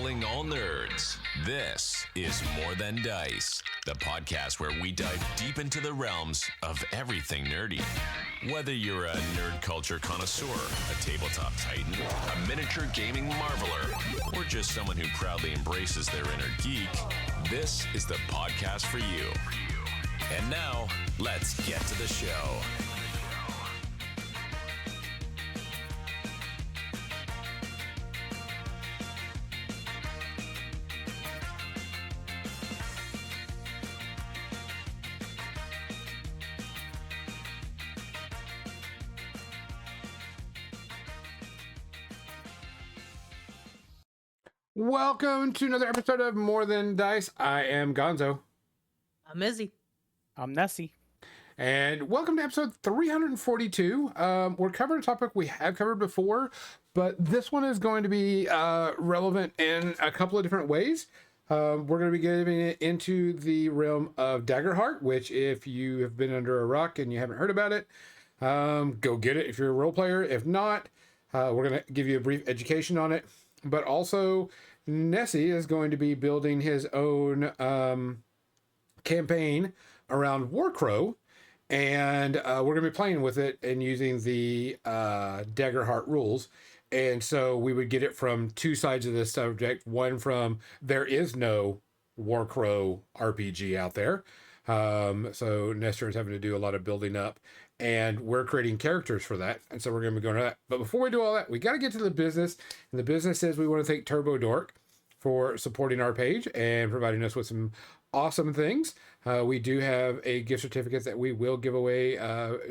Calling all nerds. This is More Than Dice, the podcast where we dive deep into the realms of everything nerdy. Whether you're a nerd culture connoisseur, a tabletop titan, a miniature gaming marveler, or just someone who proudly embraces their inner geek, this is the podcast for you. And now, let's get to the show. Welcome to another episode of More Than Dice. I am Gonzo. I'm Mizzy. I'm Nestor. And welcome to episode 342. We're covering a topic we have covered before, but this one is going to be relevant in a couple of different ways. We're going to be getting it into the realm of Daggerheart, which if you have been under a rock and you haven't heard about it, go get it if you're a role player. If not, we're going to give you a brief education on it. But also, Nessie is going to be building his own campaign around Warcrow, and we're going to be playing with it and using the Daggerheart rules. And so we would get it from two sides of this subject. One from there is no Warcrow RPG out there. So Nestor is having to do a lot of building up, and we're creating characters for that. And so we're going to be going to that. But before we do all that, we got to get to the business. And the business is we want to thank Turbo Dork for supporting our page and providing us with some awesome things. We do have a gift certificate that we will give away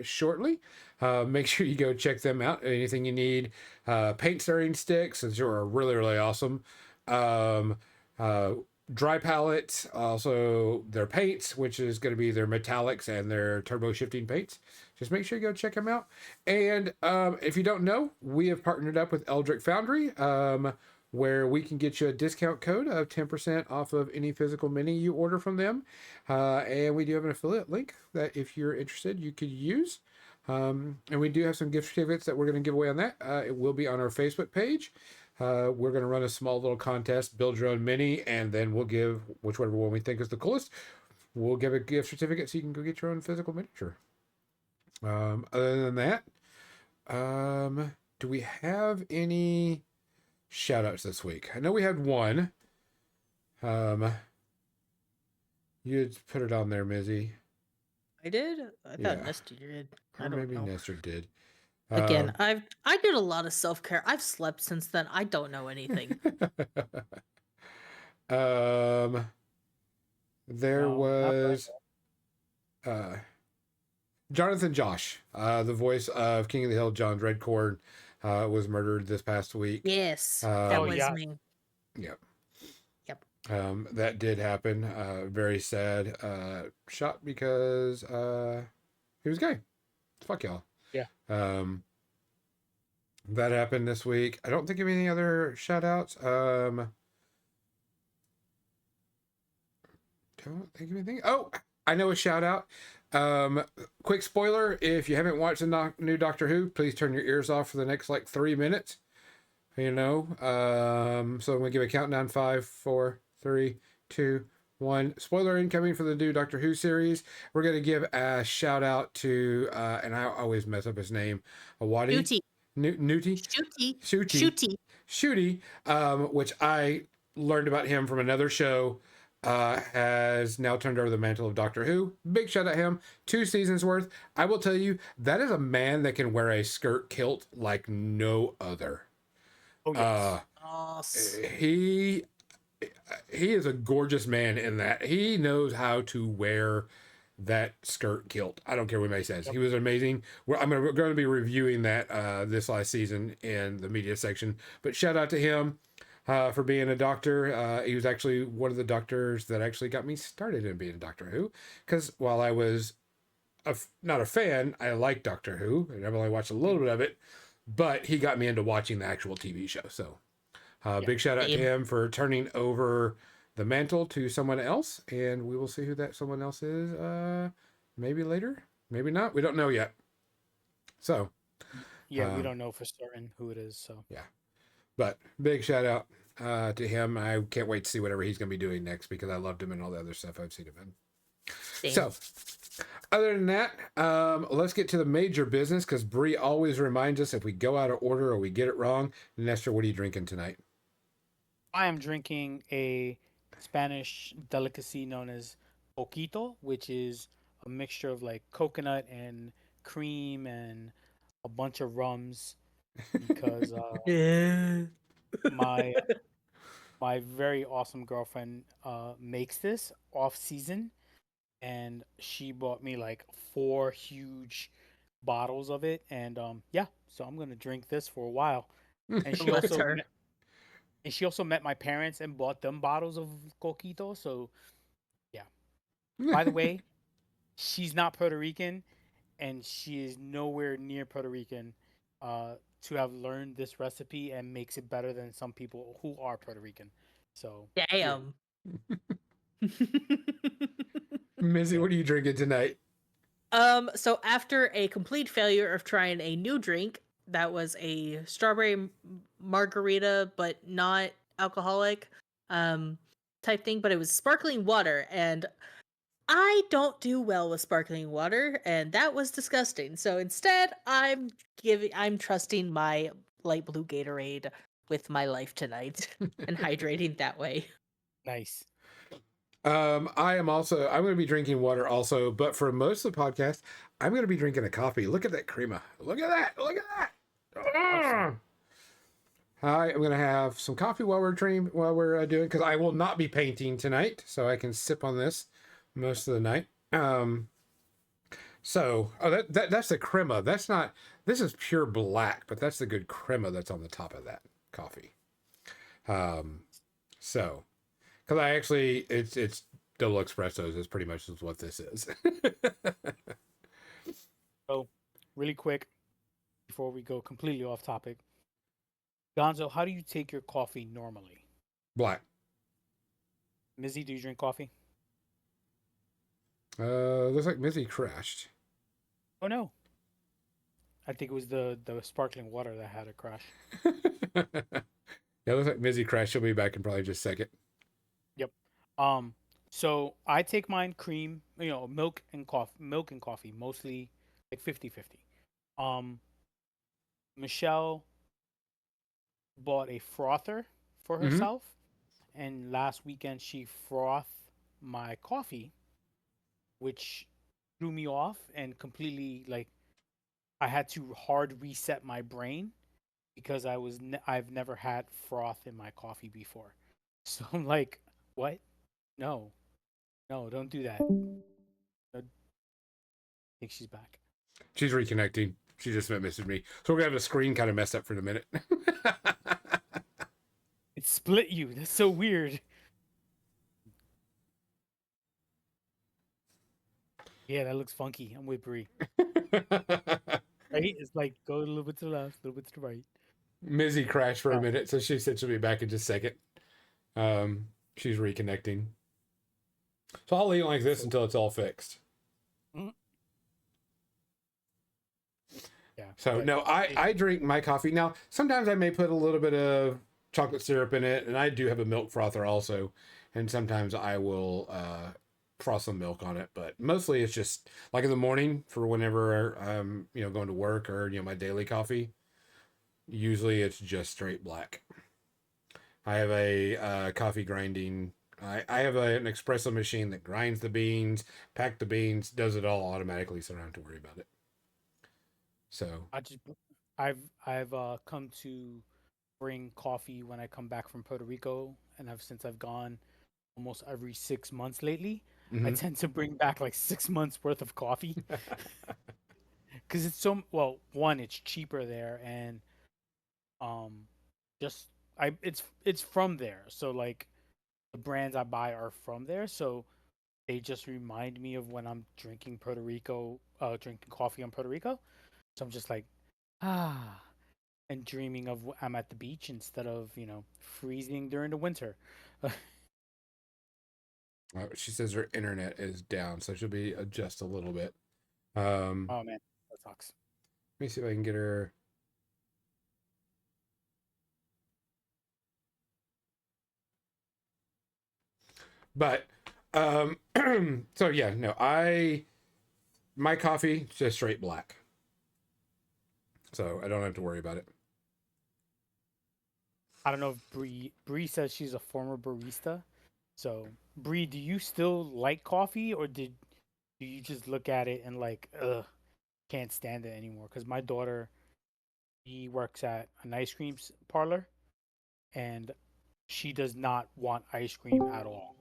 shortly. Make sure you go check them out. Anything you need, paint stirring sticks, which are really, really awesome. Dry palettes, also their paints, which is going to be their metallics and their turbo shifting paints. Just make sure you go check them out. And if you don't know, we have partnered up with Eldritch Foundry, where we can get you a discount code of 10% off of any physical mini you order from them. And we do have an affiliate link that if you're interested, you could use. And we do have some gift certificates that we're going to give away on that. It will be on our Facebook page. We're going to run a small little contest, build your own mini, and then we'll give whichever one we think is the coolest. We'll give a gift certificate so you can go get your own physical miniature. Other than that, do we have any shout outs this week? I know we had one. You had put it on there, Mizzy. I did? I thought Nestor did. I don't maybe know. Nestor did. Again, I did a lot of self-care. I've slept since then. I don't know anything. There was Jonathan Josh, the voice of King of the Hill, John Dreadcorn, was murdered this past week. Yes, that was me. Yep. Yep. That did happen. Very sad. Shot because he was gay. Fuck y'all. Yeah. That happened this week. I don't think of any other shout outs. Don't think of anything. Oh, I know a shout out. Quick spoiler. If you haven't watched the new Doctor Who, please turn your ears off for the next 3 minutes. You know, so I'm going to give a countdown. 5, 4, 3, 2, 1. Spoiler incoming for the new Doctor Who series. We're going to give a shout out to, and I always mess up his name, Awadi. Shooty, which I learned about him from another show, has now turned over the mantle of Doctor Who. Big shout out to him. 2 seasons worth. I will tell you, that is a man that can wear a skirt kilt like no other. Oh, yes. He is a gorgeous man in that. He knows how to wear that skirt kilt. I don't care what anybody says. He was amazing. I'm going to be reviewing that this last season in the media section. But shout out to him for being a doctor. He was actually one of the doctors that actually got me started in being a Doctor Who. Because while I was not a fan, I liked Doctor Who. And I've only watched a little bit of it. But he got me into watching the actual TV show. So big shout out to him for turning over the mantle to someone else, and we will see who that someone else is maybe later, maybe not, we don't know yet. So we don't know for certain who it is, so yeah, but big shout out. to him. I can't wait to see whatever he's going to be doing next because I loved him and all the other stuff I've seen him in. Same. So, other than that, let's get to the major business because Bree always reminds us if we go out of order or we get it wrong. Nestor, what are you drinking tonight? I am drinking a Spanish delicacy known as poquito, which is a mixture of like coconut and cream and a bunch of rums because Yeah. my my very awesome girlfriend makes this off season, and she bought me like 4 huge bottles of it, and yeah, so I'm gonna drink this for a while. And she Look at also her. met my parents and bought them bottles of coquito. So yeah. By the way, she's not Puerto Rican, and she is nowhere near Puerto Rican to have learned this recipe and makes it better than some people who are Puerto Rican. So yeah, Damn. Mizzy, yeah. what are you drinking tonight? So after a complete failure of trying a new drink that was a strawberry margarita, but not alcoholic, um, type thing, but it was sparkling water, and I don't do well with sparkling water, and that was disgusting. So instead, I'm trusting my light blue Gatorade with my life tonight and hydrating that way. Nice. I'm going to be drinking water also, but for most of the podcast, I'm going to be drinking a coffee. Look at that crema. Look at that. Look at that. Awesome. I am going to have some coffee while we're doing, because I will not be painting tonight, so I can sip on this most of the night. That's the crema. This is pure black, but that's the good crema that's on the top of that coffee. So, because it's double espressos is pretty much what this is. So really quick before we go completely off topic, Gonzo, how do you take your coffee normally? Black. Mizzy, do you drink coffee? Looks like Mizzy crashed. Oh no. I think it was the sparkling water that had a crash. Yeah, looks like Mizzy crashed. She'll be back in probably just a second. Yep. So I take mine cream, milk and coffee, mostly like 50-50. Um, Michelle bought a frother for Mm-hmm. herself, and last weekend she frothed my coffee, which threw me off and completely like I had to hard reset my brain because I've never had froth in my coffee before. So I'm like, what? No, no, don't do that. I think she's back. She's reconnecting. She just messaged me. So we're going to have the screen kind of messed up for a minute. It split you. That's so weird. Yeah, that looks funky. I'm with Brie. Right? It's like go a little bit to the left, a little bit to the right. Mizzy crashed for a Oh, minute, so she said she'll be back in just a second. She's reconnecting. So I'll leave it like this so, until it's all fixed. mm, yeah. So But no, I drink my coffee. Now, sometimes I may put a little bit of chocolate syrup in it, and I do have a milk frother also. And sometimes I will froth some milk on it, but mostly it's just like in the morning for whenever I'm going to work or my daily coffee. Usually it's just straight black. I have a coffee grinding. I have an espresso machine that grinds the beans, pack the beans, does it all automatically, so I don't have to worry about it. So I just I've come to bring coffee when I come back from Puerto Rico, and I've gone almost every 6 months lately. I mhm. tend to bring back like 6 months worth of coffee because it's so well. One, it's cheaper there, and um, just it's from there. So like the brands I buy are from there. So they just remind me of when I'm drinking coffee in Puerto Rico. So I'm just like, ah, and dreaming of I'm at the beach instead of freezing during the winter. She says her internet is down, so she'll be adjust a little bit. Oh man, that sucks. Let me see if I can get her. But so yeah, no, my coffee is just straight black, so I don't have to worry about it. I don't know if Bree says she's a former barista. So Bree, do you still like coffee, or do you just look at it and like, ugh, can't stand it anymore? Because my daughter, she works at an ice cream parlor, and she does not want ice cream at all.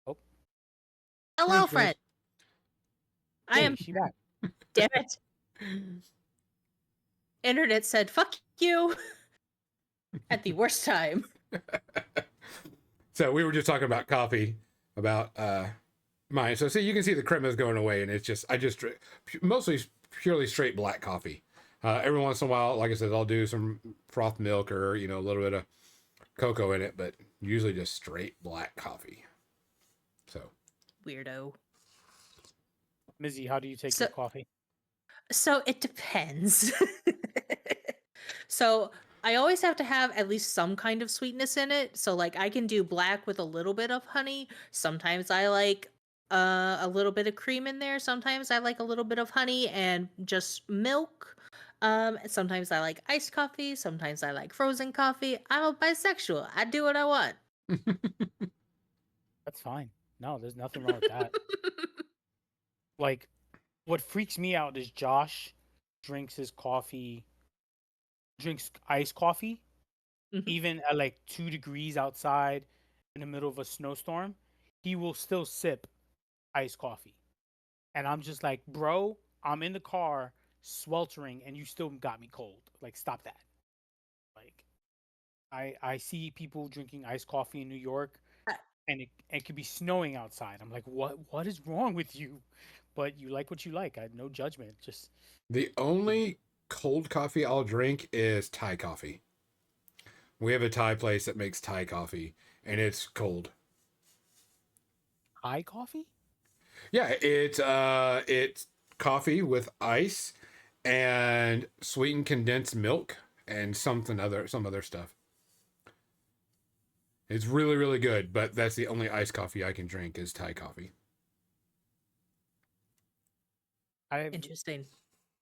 Oh, Hello, friend. I hey, am. she back. Damn it. Internet said, fuck you at the worst time. So we were just talking about coffee, about mine. So see, you can see the crema is going away, and it's just I just drink mostly purely straight black coffee. Every once in a while, like I said, I'll do some froth milk or a little bit of cocoa in it, but usually just straight black coffee. So Weirdo. Mizzy, how do you take your coffee? So it depends. So I always have to have at least some kind of sweetness in it. So like I can do black with a little bit of honey. Sometimes I like a little bit of cream in there. Sometimes I like a little bit of honey and just milk. Sometimes I like iced coffee. Sometimes I like frozen coffee. I'm a bisexual. I do what I want. That's fine. No, there's nothing wrong with that. Like, what freaks me out is Josh drinks iced coffee, even at like 2 degrees outside in the middle of a snowstorm. He will still sip iced coffee. And I'm just like, bro, I'm in the car sweltering and you still got me cold. Like, stop that. Like, I see people drinking iced coffee in New York and it could be snowing outside. I'm like, what is wrong with you? But you like what you like. I had no judgment. Just the only cold coffee I'll drink is Thai coffee. We have a Thai place that makes Thai coffee, and it's cold. Thai coffee? Yeah, it's coffee with ice and sweetened condensed milk and some other stuff. It's really, really good, but that's the only iced coffee I can drink is Thai coffee. Interesting.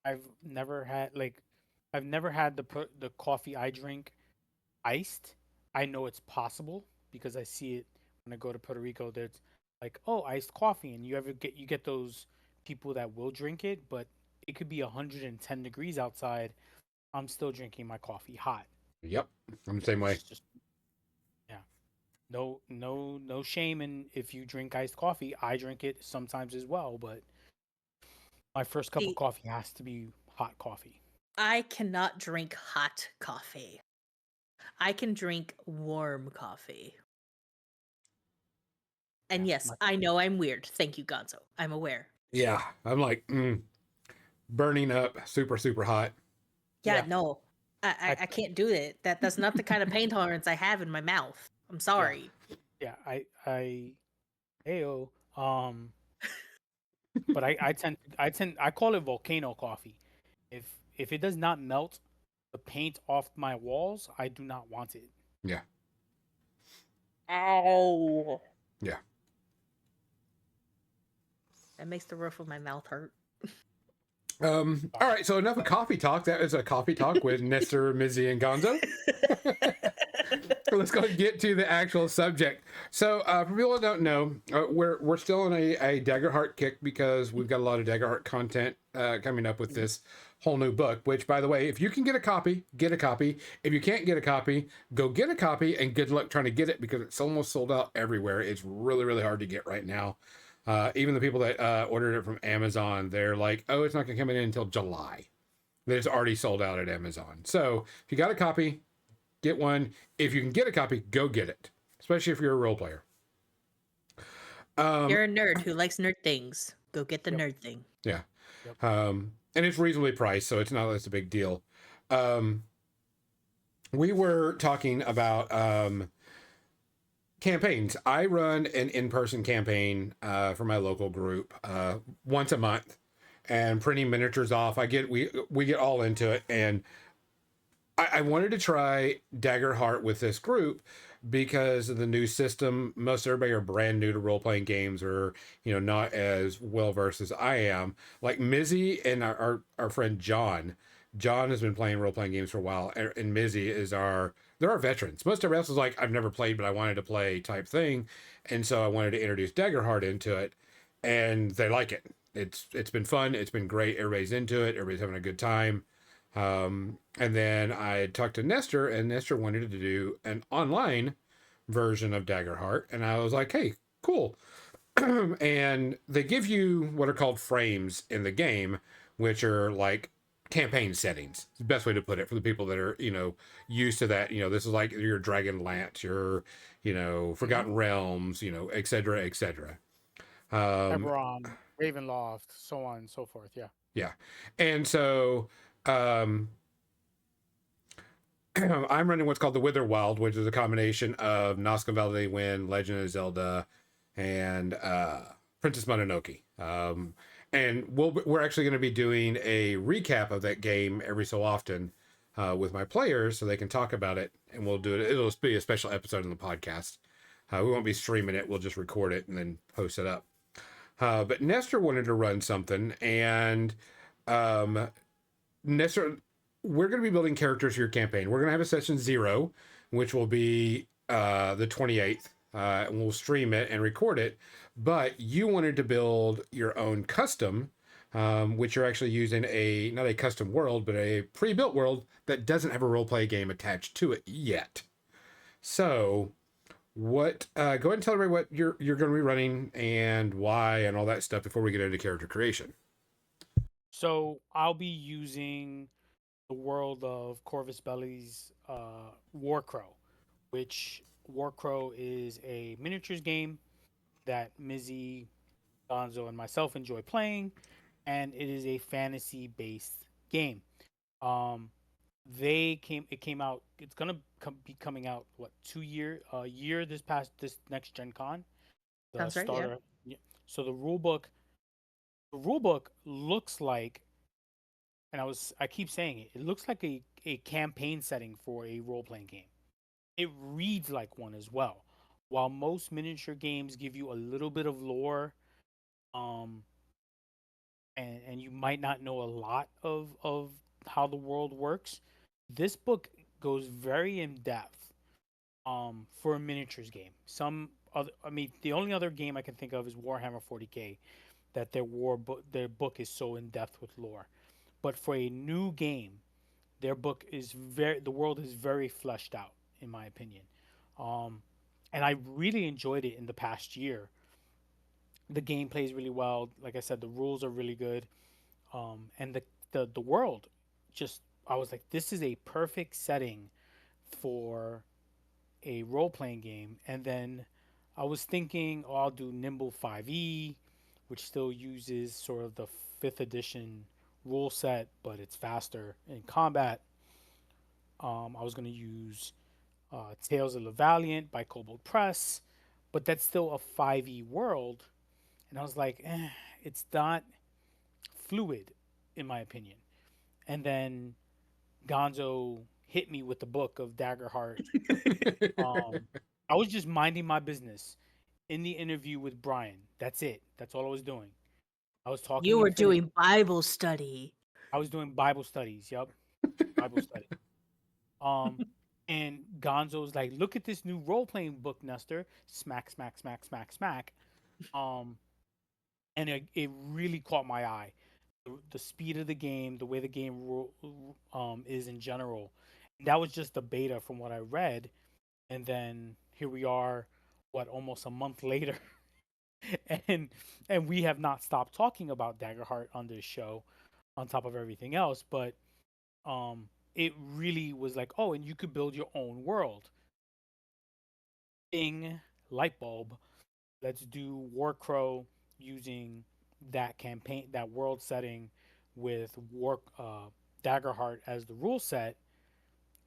I've never had the coffee I drink iced. I know it's possible because I see it when I go to Puerto Rico. There's like, oh, iced coffee, and you get those people that will drink it, but it could be 110 degrees outside. I'm still drinking my coffee hot. Yep, I'm the same way. It's just, yeah, no shame in if you drink iced coffee. I drink it sometimes as well, but my first cup of coffee has to be hot coffee. I cannot drink hot coffee. I can drink warm coffee. And yes, I know I'm weird. Thank you, Gonzo. I'm aware. Yeah, I'm like burning up, super, super hot. Yeah. No, I can't do it. That's not the kind of pain tolerance I have in my mouth. I'm sorry. Yeah, heyo. But I call it volcano coffee. If it does not melt the paint off my walls, I do not want it. Yeah. Ow. Yeah. That makes the roof of my mouth hurt. All right, so enough of coffee talk. That is a coffee talk with Nestor, Mizzy, and Gonzo. Let's go and get to the actual subject. So, for people that don't know, we're still on a Daggerheart kick because we've got a lot of Daggerheart content coming up with this whole new book. Which, by the way, if you can get a copy, get a copy. If you can't get a copy, go get a copy, and good luck trying to get it because it's almost sold out everywhere. It's really, really hard to get right now. Even the people that ordered it from Amazon, they're like, oh, it's not going to come in until July. It's already sold out at Amazon. So if you got a copy, get one. If you can get a copy, go get it, especially if you're a role player. You're a nerd who likes nerd things. Go get the nerd thing. Yeah. And it's reasonably priced, so it's not that's a big deal. We were talking about campaigns. I run an in-person campaign for my local group once a month, and printing miniatures off. We get all into it, and I wanted to try Daggerheart with this group because of the new system. Most everybody are brand new to role playing games, or not as well versed as I am. Like Mizzy and our friend John. John has been playing role playing games for a while, and Mizzy is they're our veterans. Most everybody else is like, I've never played, but I wanted to play type thing, and so I wanted to introduce Daggerheart into it, and they like it. It's been fun. It's been great. Everybody's into it. Everybody's having a good time. And then I talked to Nestor, and Nestor wanted to do an online version of Daggerheart, and I was like, hey, cool. And they give you what are called frames in the game, which are like campaign settings. It's the best way to put it for the people that are, used to that. This is like your Dragonlance, your, Forgotten Realms, et cetera, et cetera. Eberron, Ravenloft, so on and so forth. Yeah. Yeah. And so I'm running what's called the Witherwild, which is a combination of Nazca Valley Wind, Legend of Zelda, and Princess Mononoke. And we're actually going to be doing a recap of that game every so often with my players, so they can talk about it, and we'll do it. It'll be a special episode in the podcast. We won't be streaming it; we'll just record it and then post it up. But Nestor wanted to run something, and Nestor, we're going to be building characters for your campaign. We're going to have a session 0, which will be the 28th, and we'll stream it and record it. But you wanted to build your own custom, which you're actually using not a custom world, but a pre-built world that doesn't have a role-play game attached to it yet. So, go ahead and tell everybody what you're going to be running and why and all that stuff before we get into character creation. So I'll be using the world of Corvus Belli's Warcrow, which Warcrow is a miniatures game that Mizzy, Gonzo, and myself enjoy playing, and it is a fantasy-based game. Um, it came out. It's gonna be coming out what 2 year this next Gen Con, the Sounds right. Yeah. starter. Yeah. So the rule book looks like, and I keep saying it. It looks like a campaign setting for a role playing game. It reads like one as well. While most miniature games give you a little bit of lore, um, and you might not know a lot of how the world works, this book goes very in depth. For a miniatures game. The only other game I can think of is Warhammer 40K, that their book is so in depth with lore. But for a new game, the world is very fleshed out, in my opinion. Um, and I really enjoyed it in the past year. The game plays really well. Like I said, the rules are really good. And the world, just I was like, this is a perfect setting for a role playing game. And then I was thinking, oh, I'll do Nimble 5e, which still uses sort of the 5th edition rule set, but it's faster in combat. I was going to use Tales of the Valiant by Kobold Press, but that's still a 5e world. And I was like, it's not fluid, in my opinion. And then Gonzo hit me with the book of Daggerheart. I was just minding my business in the interview with Brian. That's it. That's all I was doing. I was talking. You were doing Bible study. I was doing Bible studies. Yep, Bible study. And Gonzo's like, look at this new role playing book, Nestor. Smack, smack, smack, smack, smack. And it really caught my eye. The speed of the game, the way the game is in general. And that was just the beta from what I read. And then here we are, almost a month later. and we have not stopped talking about Daggerheart on this show on top of everything else, but it really was like, oh, and you could build your own world. Light bulb. Let's do Warcrow using that world setting with Daggerheart as the rule set,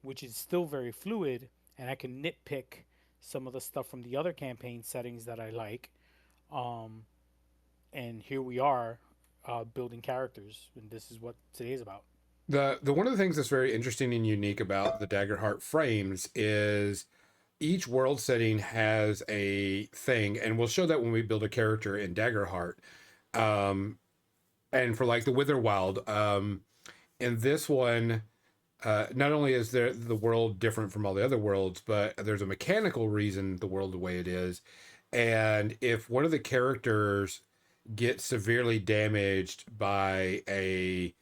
which is still very fluid, and I can nitpick some of the stuff from the other campaign settings that I like. And here we are, building characters, and this is what today's about. The one of the things that's very interesting and unique about the Daggerheart frames is each world setting has a thing, and we'll show that when we build a character in Daggerheart. Um, and for like the Witherwild, in this one, not only is there the world different from all the other worlds, but there's a mechanical reason the world the way it is. And if one of the characters gets severely damaged by a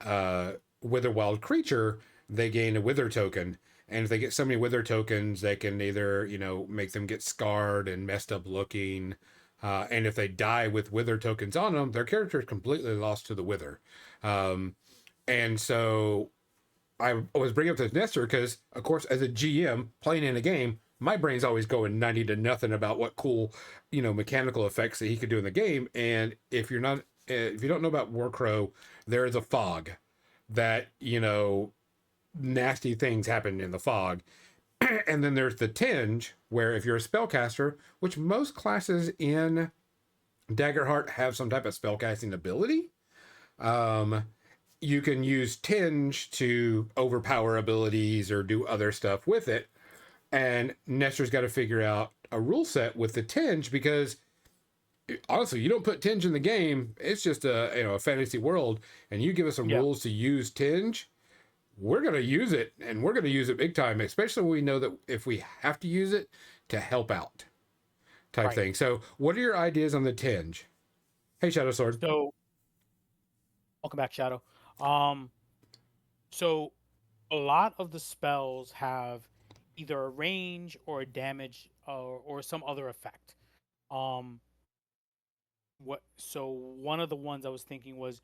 Witherwild creature, they gain a Wither token. And if they get so many Wither tokens, they can either, make them get scarred and messed up looking. And if they die with Wither tokens on them, their character is completely lost to the Wither. Um, and so I was bringing up this Nestor because, of course, as a GM playing in a game, my brain's always going 90 to nothing about what cool, mechanical effects that he could do in the game. And if you don't know about Warcrow, there is a fog that, nasty things happen in the fog. And then there's the tinge, where if you're a spellcaster, which most classes in Daggerheart have some type of spellcasting ability, um, you can use tinge to overpower abilities or do other stuff with it. And Nestor's got to figure out a rule set with the tinge because honestly, you don't put tinge in the game. It's just a fantasy world, and you give us some Yeah. rules to use tinge. We're gonna use it, and we're gonna use it big time. Especially when we know that if we have to use it to help out, type Right. thing. So, what are your ideas on the tinge? Hey, Shadow Sword. So welcome back, Shadow. Um, so a lot of the spells have either a range or a damage or some other effect. Um, so one of the ones I was thinking was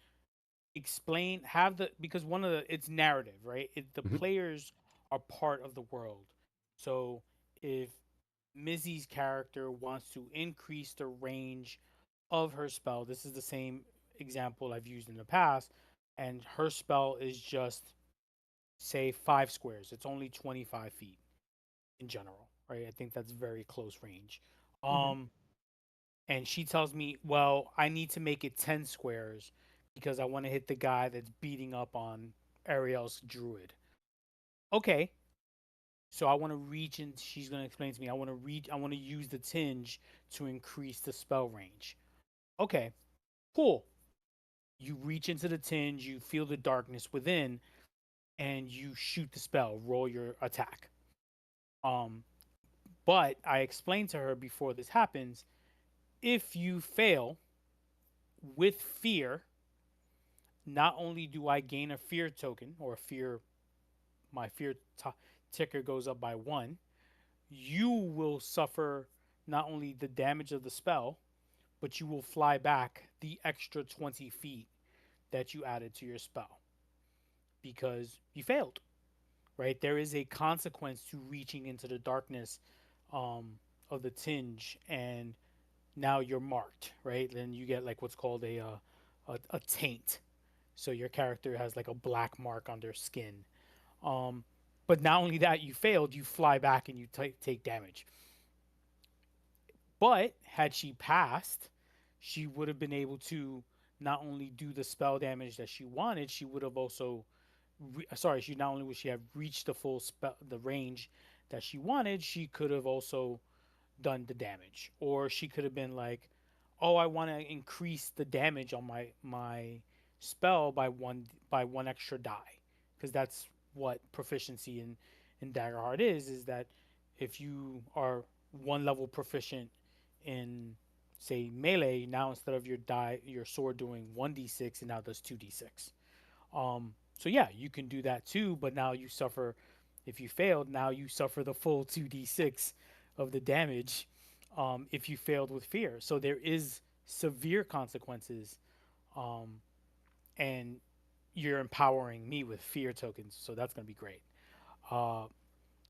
explain have the because one of the it's narrative, right? The Mhm. players are part of the world. So if Mizzy's character wants to increase the range of her spell, this is the same example I've used in the past, and her spell is just say 5 squares. It's only 25 feet in general, right? I think that's very close range. Hmm. Um, and she tells me, well, I need to make it 10 squares because I want to hit the guy that's beating up on Ariel's druid. Okay. So I want to reach and she's going to explain to me, I want to use the tinge to increase the spell range. Okay. Cool. You reach into the tinge, you feel the darkness within, and you shoot the spell, roll your attack. Um, but I explained to her before this happens, if you fail with fear, not only do I gain a fear token or my ticker goes up by 1, you will suffer not only the damage of the spell, but you will fly back the extra 20 feet that you added to your spell because you failed, right? There is a consequence to reaching into the darkness um, of the tinge, and now you're marked, right? Then you get like what's called a taint. So your character has like a black mark on their skin. Um, but not only that, you failed, you fly back and you take damage. But had she passed, she would have been able to not only do the spell damage that she wanted, she would have also, she not only would she have reached the range that she wanted, she could have also done the damage, or she could have been like, "Oh, I want to increase the damage on my spell by one extra die," because that's what proficiency in Daggerheart is that if you are one level proficient in say melee, now instead of your sword doing 1d6, it now does 2d6. So yeah, you can do that too, but now you suffer. If you failed, now you suffer the full 2d6 of the damage. If you failed with fear, so there is severe consequences, um, and you're empowering me with fear tokens, so that's gonna be great. Uh,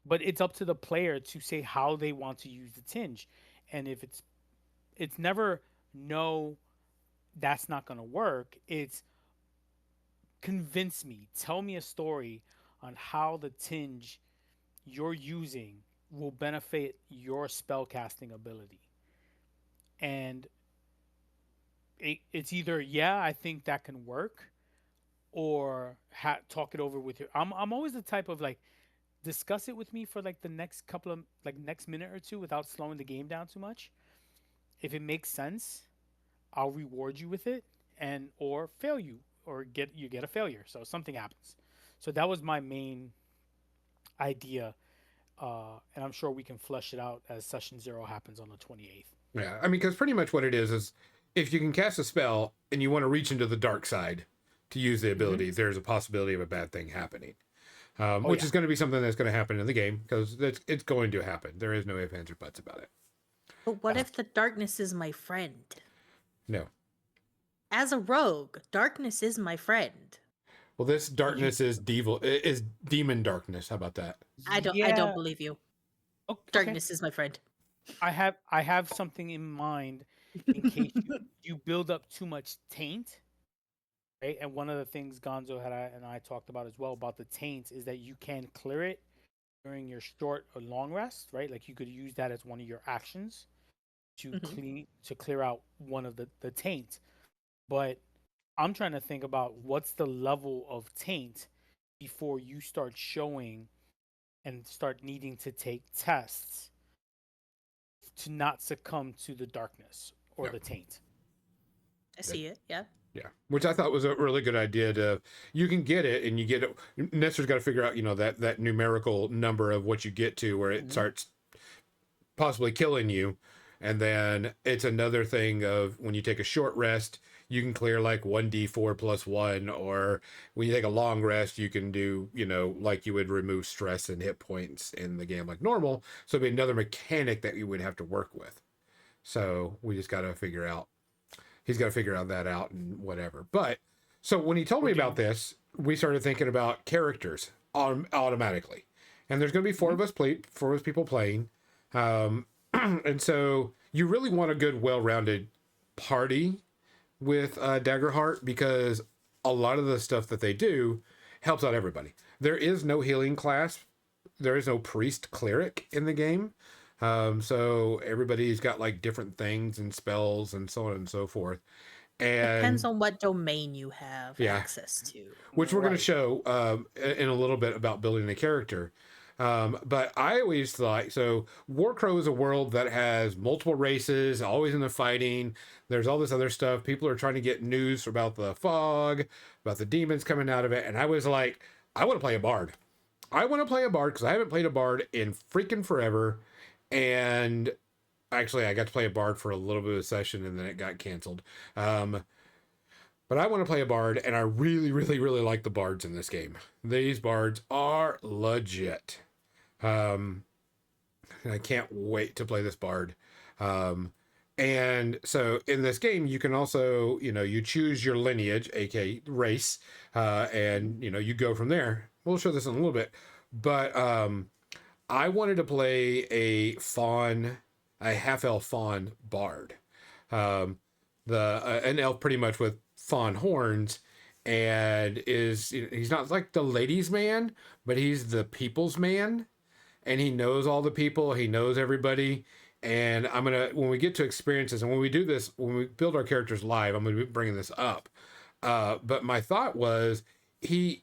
but it's up to the player to say how they want to use the tinge, and if it's never no, that's not gonna work. It's convince me, tell me a story on how the tinge you're using will benefit your spellcasting ability. And it's either, yeah, I think that can work, or talk it over with your. I'm always the type of like, discuss it with me for like the next couple of like next minute or two without slowing the game down too much. If it makes sense, I'll reward you with it, and or fail you, or get a failure. So something happens. So that was my main idea, and I'm sure we can flesh it out as session 0 happens on the 28th. Yeah, I mean, because pretty much what it is if you can cast a spell and you want to reach into the dark side to use the ability, there's a possibility of a bad thing happening. Which is going to be something that's going to happen in the game, because it's going to happen. There is no ifs, ands, or buts about it. But what if the darkness is my friend? No. As a rogue, darkness is my friend. Well, this darkness is demon darkness. How about that? I don't believe you. Okay. Darkness is my friend. I have something in mind in case you build up too much taint. Right? And one of the things Gonzo and I talked about as well about the taint is that you can clear it during your short or long rest, right? Like you could use that as one of your actions to clear out one of the taint. But I'm trying to think about what's the level of taint before you start showing and start needing to take tests to not succumb to the darkness or the taint. I see it, yeah. Yeah, which I thought was a really good idea. You can get it, and you get it. Nestor's got to figure out, that numerical number of what you get to where it starts possibly killing you. And then it's another thing of when you take a short rest, you can clear like 1d4 plus 1, or when you take a long rest, you can do, like you would remove stress and hit points in the game like normal. So it'd be another mechanic that you would have to work with. So we just got to figure out. He's got to figure out that out and whatever. But so when he told me about this, we started thinking about characters automatically. And there's going to be four of us people playing. And so you really want a good, well-rounded party with Daggerheart, because a lot of the stuff that they do helps out everybody. There is no healing class. There is no priest cleric in the game. So everybody's got like different things and spells and so on and so forth. And depends on what domain you have access to. Which we're going to show in a little bit about building a character. But I always thought, so Warcrow is a world that has multiple races, always in the fighting. There's all this other stuff. People are trying to get news about the fog, about the demons coming out of it. And I was like, I want to play a bard. I want to play a bard because I haven't played a bard in freaking forever. And actually, I got to play a bard for a little bit of a session, and then it got canceled. But I want to play a bard, and I really, really, really like the bards in this game. These bards are legit. And I can't wait to play this bard. And so in this game, you can also, you choose your lineage, aka race, and, you go from there. We'll show this in a little bit. But I wanted to play a half-elf fawn bard. An elf pretty much with fawn horns, and he's not like the ladies' man, but he's the people's man, and he knows all the people, he knows everybody. And when we get to experiences, and when we do this, when we build our characters live, I'm gonna be bringing this up. But my thought was he's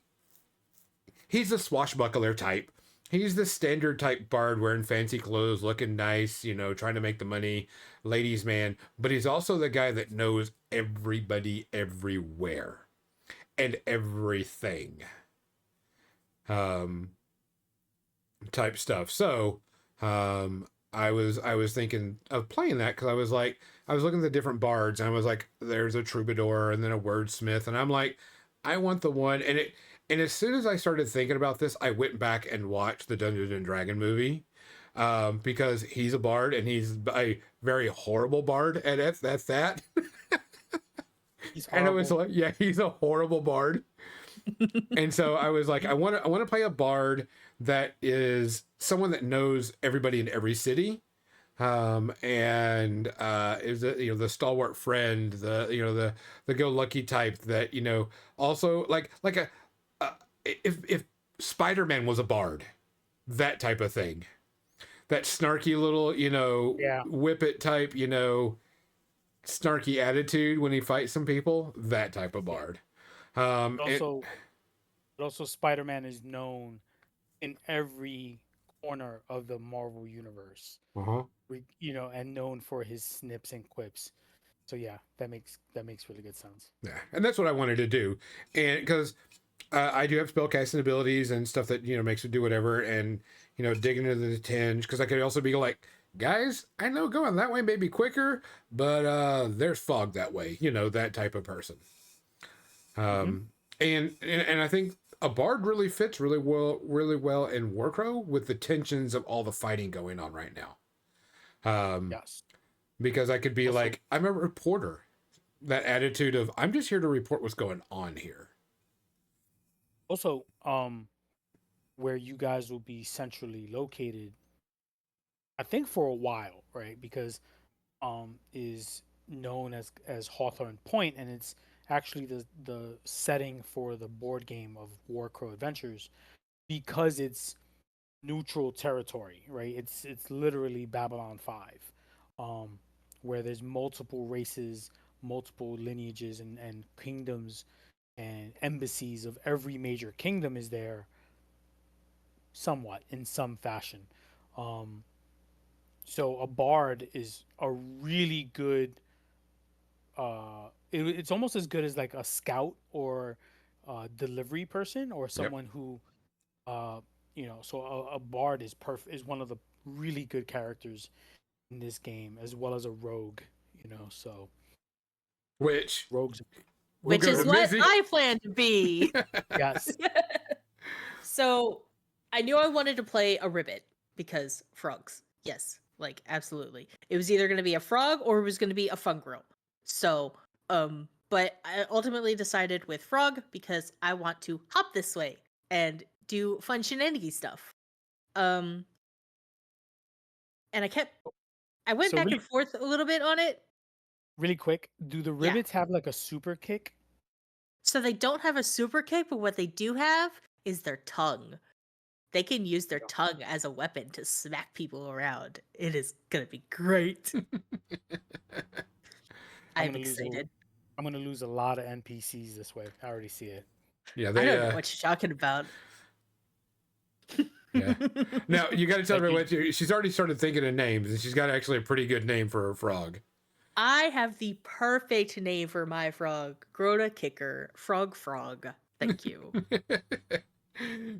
the swashbuckler type. He's the standard type bard wearing fancy clothes, looking nice, trying to make the money, ladies' man. But he's also the guy that knows everybody everywhere and everything. Type stuff. So I was thinking of playing that because I was looking at the different bards, and I was like, there's a troubadour and then a wordsmith, and I'm like, I want the one. And as soon as I started thinking about this, I went back and watched the Dungeons and Dragon movie, because he's a bard, and he's a very horrible bard, and that's that. He's horrible. And it was like, yeah, he's a horrible bard. And so I was like, I want to play a bard that is someone that knows everybody in every city, and is the stalwart friend, the go-lucky type that also like if Spider-Man was a bard, that type of thing, that snarky little whippet type, snarky attitude when he fights some people, that type of bard. Also Spider-Man is known in every corner of the Marvel universe. Uh-huh. And known for his snips and quips. So yeah, that makes really good sense. Yeah, and that's what I wanted to do, and because I do have spellcasting abilities and stuff that makes me do whatever, and digging into the tinge because I could also be like, guys, I know going that way may be quicker, but there's fog that way, that type of person. Mm-hmm. And I think a bard really fits really well in Warcrow with the tensions of all the fighting going on right now. Yes. Because I could be Also, like, I'm a reporter. That attitude of I'm just here to report what's going on here. also, where you guys will be centrally located, I think for a while, right? Because is known as Hawthorne Point, and it's actually the setting for the board game of Warcrow Adventures because it's neutral territory, right? It's literally Babylon 5, um, where there's multiple races, multiple lineages, and kingdoms and embassies of every major kingdom is there, somewhat in some fashion. Um, so a bard is a really good. It's almost as good as like a scout or delivery person or Yep. someone who uh, so a bard is is one of the really good characters in this game, as well as a rogue. So Which rogues. we'll Which go is to what Mizzy. I plan to be. Yes. So I knew I wanted to play a ribbit because frogs. Yes, like absolutely. It was either going to be a frog or it was going to be a fungrill. So, but I ultimately decided with frog because I want to hop this way and do fun shenanigan stuff. Um, and I went So back and forth a little bit on it. really quick, do the Yeah. ribbits have like a super kick? So they don't have a super kick, but what they do have is their tongue. They can use their tongue as a weapon to smack people around. It is gonna be great. I'm excited. I'm gonna lose a lot of NPCs this way. I already see it. Yeah, I they don't know what you're talking about. yeah. Now you got to tell Like her what she's already started thinking of names, and she's got actually a pretty good name for her frog. I have the perfect name for my frog. Grota Kicker. Frog. Thank you.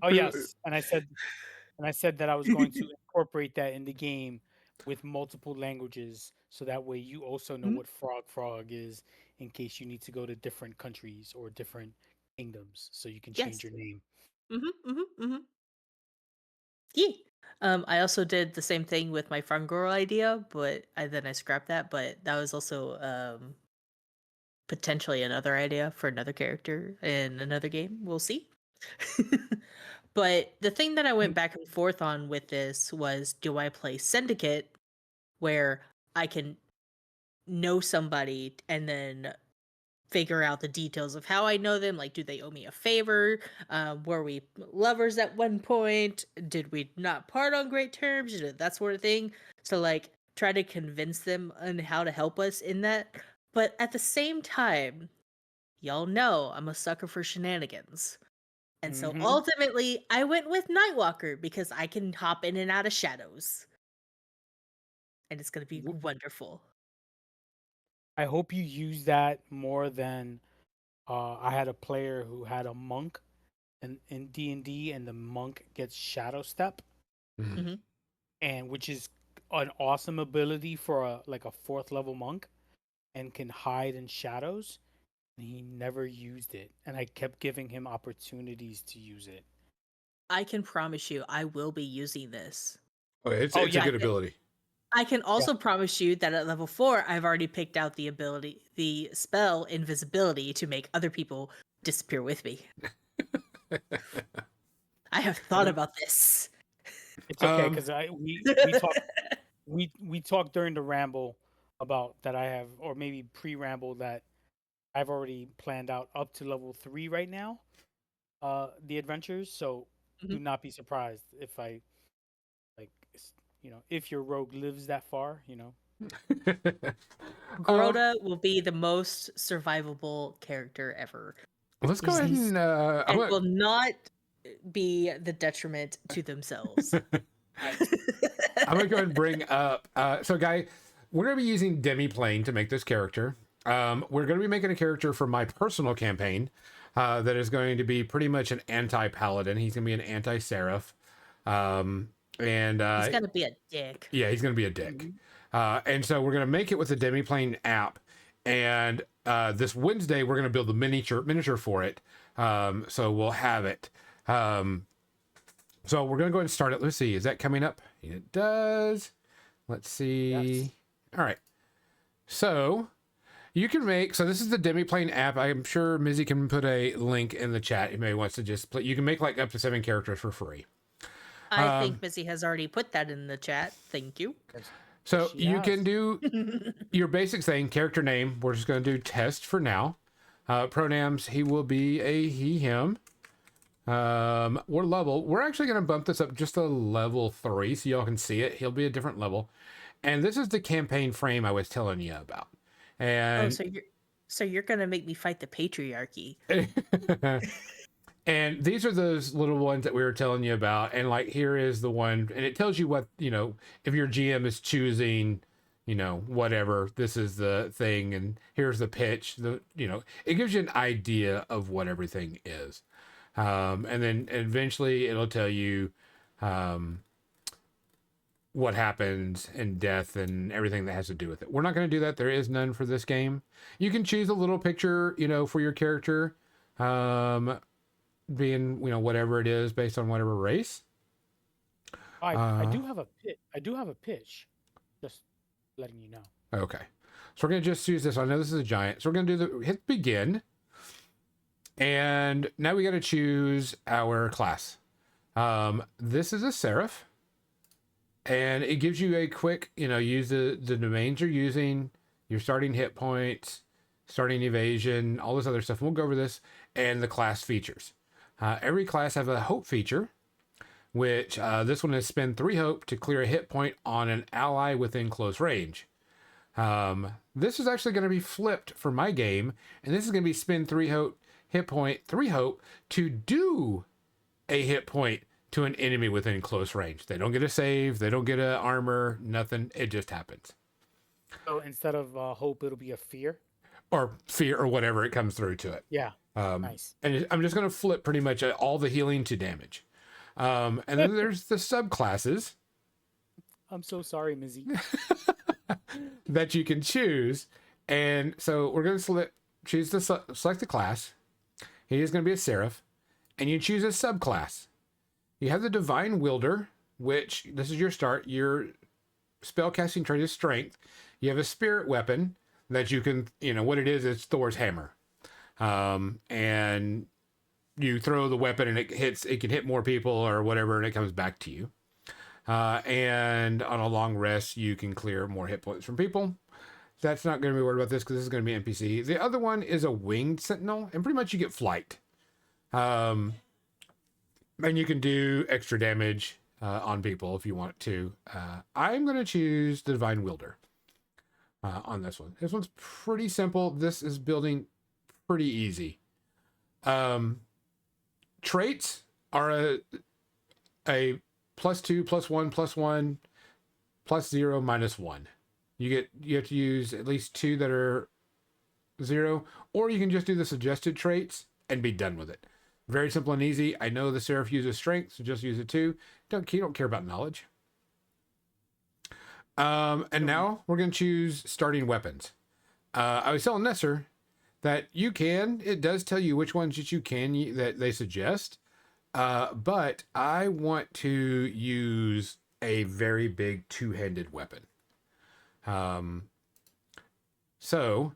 Oh yes, and I said that I was going to incorporate that in the game with multiple languages, so that way you also know what frog is in case you need to go to different countries or different kingdoms, so you can change Yes. your name. Yeah. I also did the same thing with my front girl idea, but then I scrapped that. But that was also potentially another idea for another character in another game. We'll see. But the thing that I went back and forth on with this was, do I play Syndicate where I can know somebody and then figure out the details of how I know them? Like, do they owe me a favor? Were we lovers at one point? Did we not part on great terms? That sort of thing. So, like, try to convince them on how to help us in that. But at the same time, y'all know I'm a sucker for shenanigans. And so Mhm. ultimately, I went with Nightwalker because I can hop in and out of shadows. And it's going to be wonderful. I hope you use that more than I had a player who had a monk in D&D, and the monk gets shadow step, Mm-hmm. and which is an awesome ability for a fourth level monk, and can hide in shadows. And he never used it, and I kept giving him opportunities to use it. I can promise you, I will be using this. Okay, it's Oh, a yeah. good ability. I can also promise you that at level 4, I've already picked out the spell invisibility to make other people disappear with me. I have thought about this. It's okay Um, because we talked during the ramble about that I have, or maybe pre-ramble, that I've already planned out up to level 3 right now. The adventures, so do Mhm. not be surprised if I like if your rogue lives that far. um, Grota will be the most survivable character ever. let's go He's, ahead he's and and will not be the detriment to themselves. I'm gonna go ahead and bring up. So, Guy, we're gonna be using Demiplane to make this character. We're gonna be making a character for my personal campaign that is going to be pretty much an anti-paladin. He's gonna be an anti-seraph, and He's gonna be a dick. yeah, he's gonna be a dick. And so we're gonna make it with the Demiplane app. And this Wednesday, we're gonna build the miniature for it. So we'll have it. So we're going to go ahead and start it. Let's see. Is that coming up? It does. Let's see. Yes. All right. So you can make, so this is the Demiplane app. I'm sure Mizzy can put a link in the chat. If maybe wants to just play. You can make like up to 7 characters for free. I think Mizzy has already put that in the chat. Thank you. So you can do your basic thing, character name. We're just going to do test for now. Pronouns, he will be a he, him. We're actually going to bump this up just a level 3 so y'all can see it. He'll be a different level. And this is the campaign frame I was telling you about. And so you're going to make me fight the patriarchy. And these are those little ones that we were telling you about. And like, here is the one, and it tells you what, if your GM is choosing, whatever, this is the thing. And here's the pitch, it gives you an idea of what everything is. And then eventually it'll tell you what happens in death and everything that has to do with it. We're not going to do that. There is none for this game. You can choose a little picture, for your character, being, whatever it is based on whatever race. I do have a pitch. Just letting you know. Okay. So we're going to just use this. I know this is a giant. So we're going to do hit begin. And now we got to choose our class. This is a seraph. And it gives you a quick, use the domains you're using, your starting hit points, starting evasion, all this other stuff. We'll go over this and the class features. Every class have a hope feature, which this one is spend 3 hope to clear a hit point on an ally within close range. This is actually going to be flipped for my game. And this is going to be spend 3 hope. Hit point 3 hope to do a hit point to an enemy within close range. They don't get a save, they don't get a armor, nothing. It just happens. So instead of hope, it'll be a fear, or whatever it comes through to it. Yeah. Nice. And I'm just going to flip pretty much all the healing to damage. And then there's the subclasses. I'm so sorry, Mizzy. that you can choose. And so we're going to select the class. He is going to be a seraph, and you choose a subclass. You have the Divine Wielder, which this is your start. Your spellcasting trait is strength. You have a spirit weapon that you can, what it is, it's Thor's hammer. And you throw the weapon and it can hit more people or whatever, and it comes back to you. And on a long rest, you can clear more hit points from people. That's not going to be worried about this because this is going to be NPC. The other one is a winged sentinel, and pretty much you get flight. And you can do extra damage on people if you want to. I'm going to choose the Divine Wielder on this one. This one's pretty simple. This is building pretty easy. Traits are a +2, +1, +1, +0, -1. You have to use at least 2 that are 0, or you can just do the suggested traits and be done with it. Very simple and easy. I know the seraph uses strength, so just use it too. You don't care about knowledge. And now we're going to choose starting weapons. I was telling Nestor that it does tell you which ones that you can, that they suggest. But I want to use a very big 2-handed weapon. So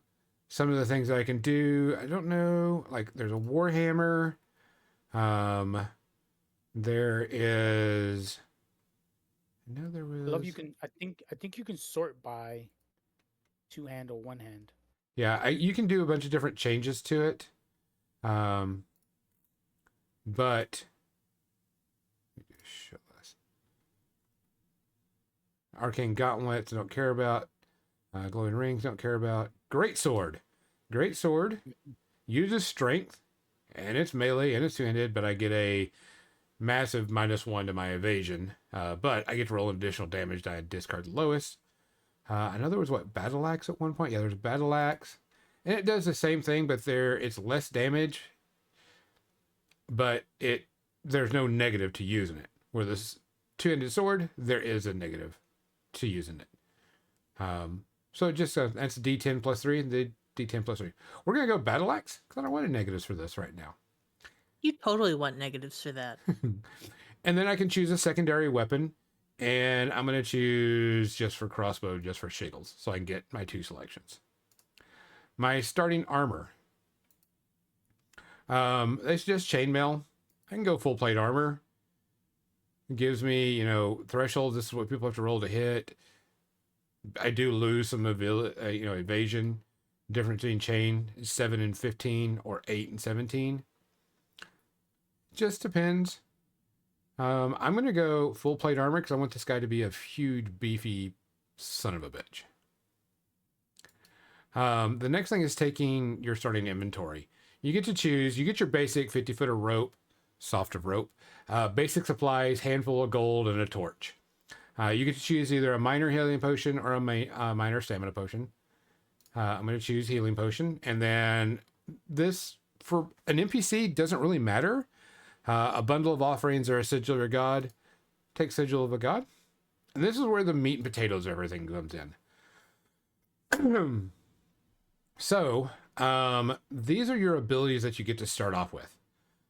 some of the things I can do, I don't know, like there's a warhammer. There is, I know there was, I think you can sort by 2-hand or 1-hand. Yeah, you can do a bunch of different changes to it. But show this. Arcane gauntlets, I don't care about. Glowing rings, don't care about. Great sword uses strength, and it's melee and it's 2-handed, but I get a massive -1 to my evasion, but I get to roll an additional damage die and discard the lowest. I know there was Battle Axe at one point. Yeah, there's Battle Axe, and it does the same thing, but it's less damage, but there's no negative to using it. Where this two-handed sword, there is a negative to using it. So just that's D10 plus 3 and the D10 plus 3. We're gonna go Battle Axe because I don't want any negatives for this right now. You totally want negatives for that. And then I can choose a secondary weapon, and I'm gonna choose just for crossbow, just for shiggles, so I can get my 2 selections. My starting armor. It's just chainmail. I can go full plate armor. It gives me, thresholds. This is what people have to roll to hit. I do lose some evasion. Difference between chain is 7 and 15 or 8 and 17. Just depends. I'm going to go full plate armor because I want this guy to be a huge, beefy son of a bitch. The next thing is taking your starting inventory. You get to choose. You get your basic 50 foot of rope, soft of rope, basic supplies, handful of gold, and a torch. You get to choose either a minor healing potion or a minor stamina potion. I'm going to choose healing potion. And then this, for an NPC, doesn't really matter. A bundle of offerings or a sigil of your god. Take sigil of a god. And this is where the meat and potatoes of everything comes in. So, these are your abilities that you get to start off with.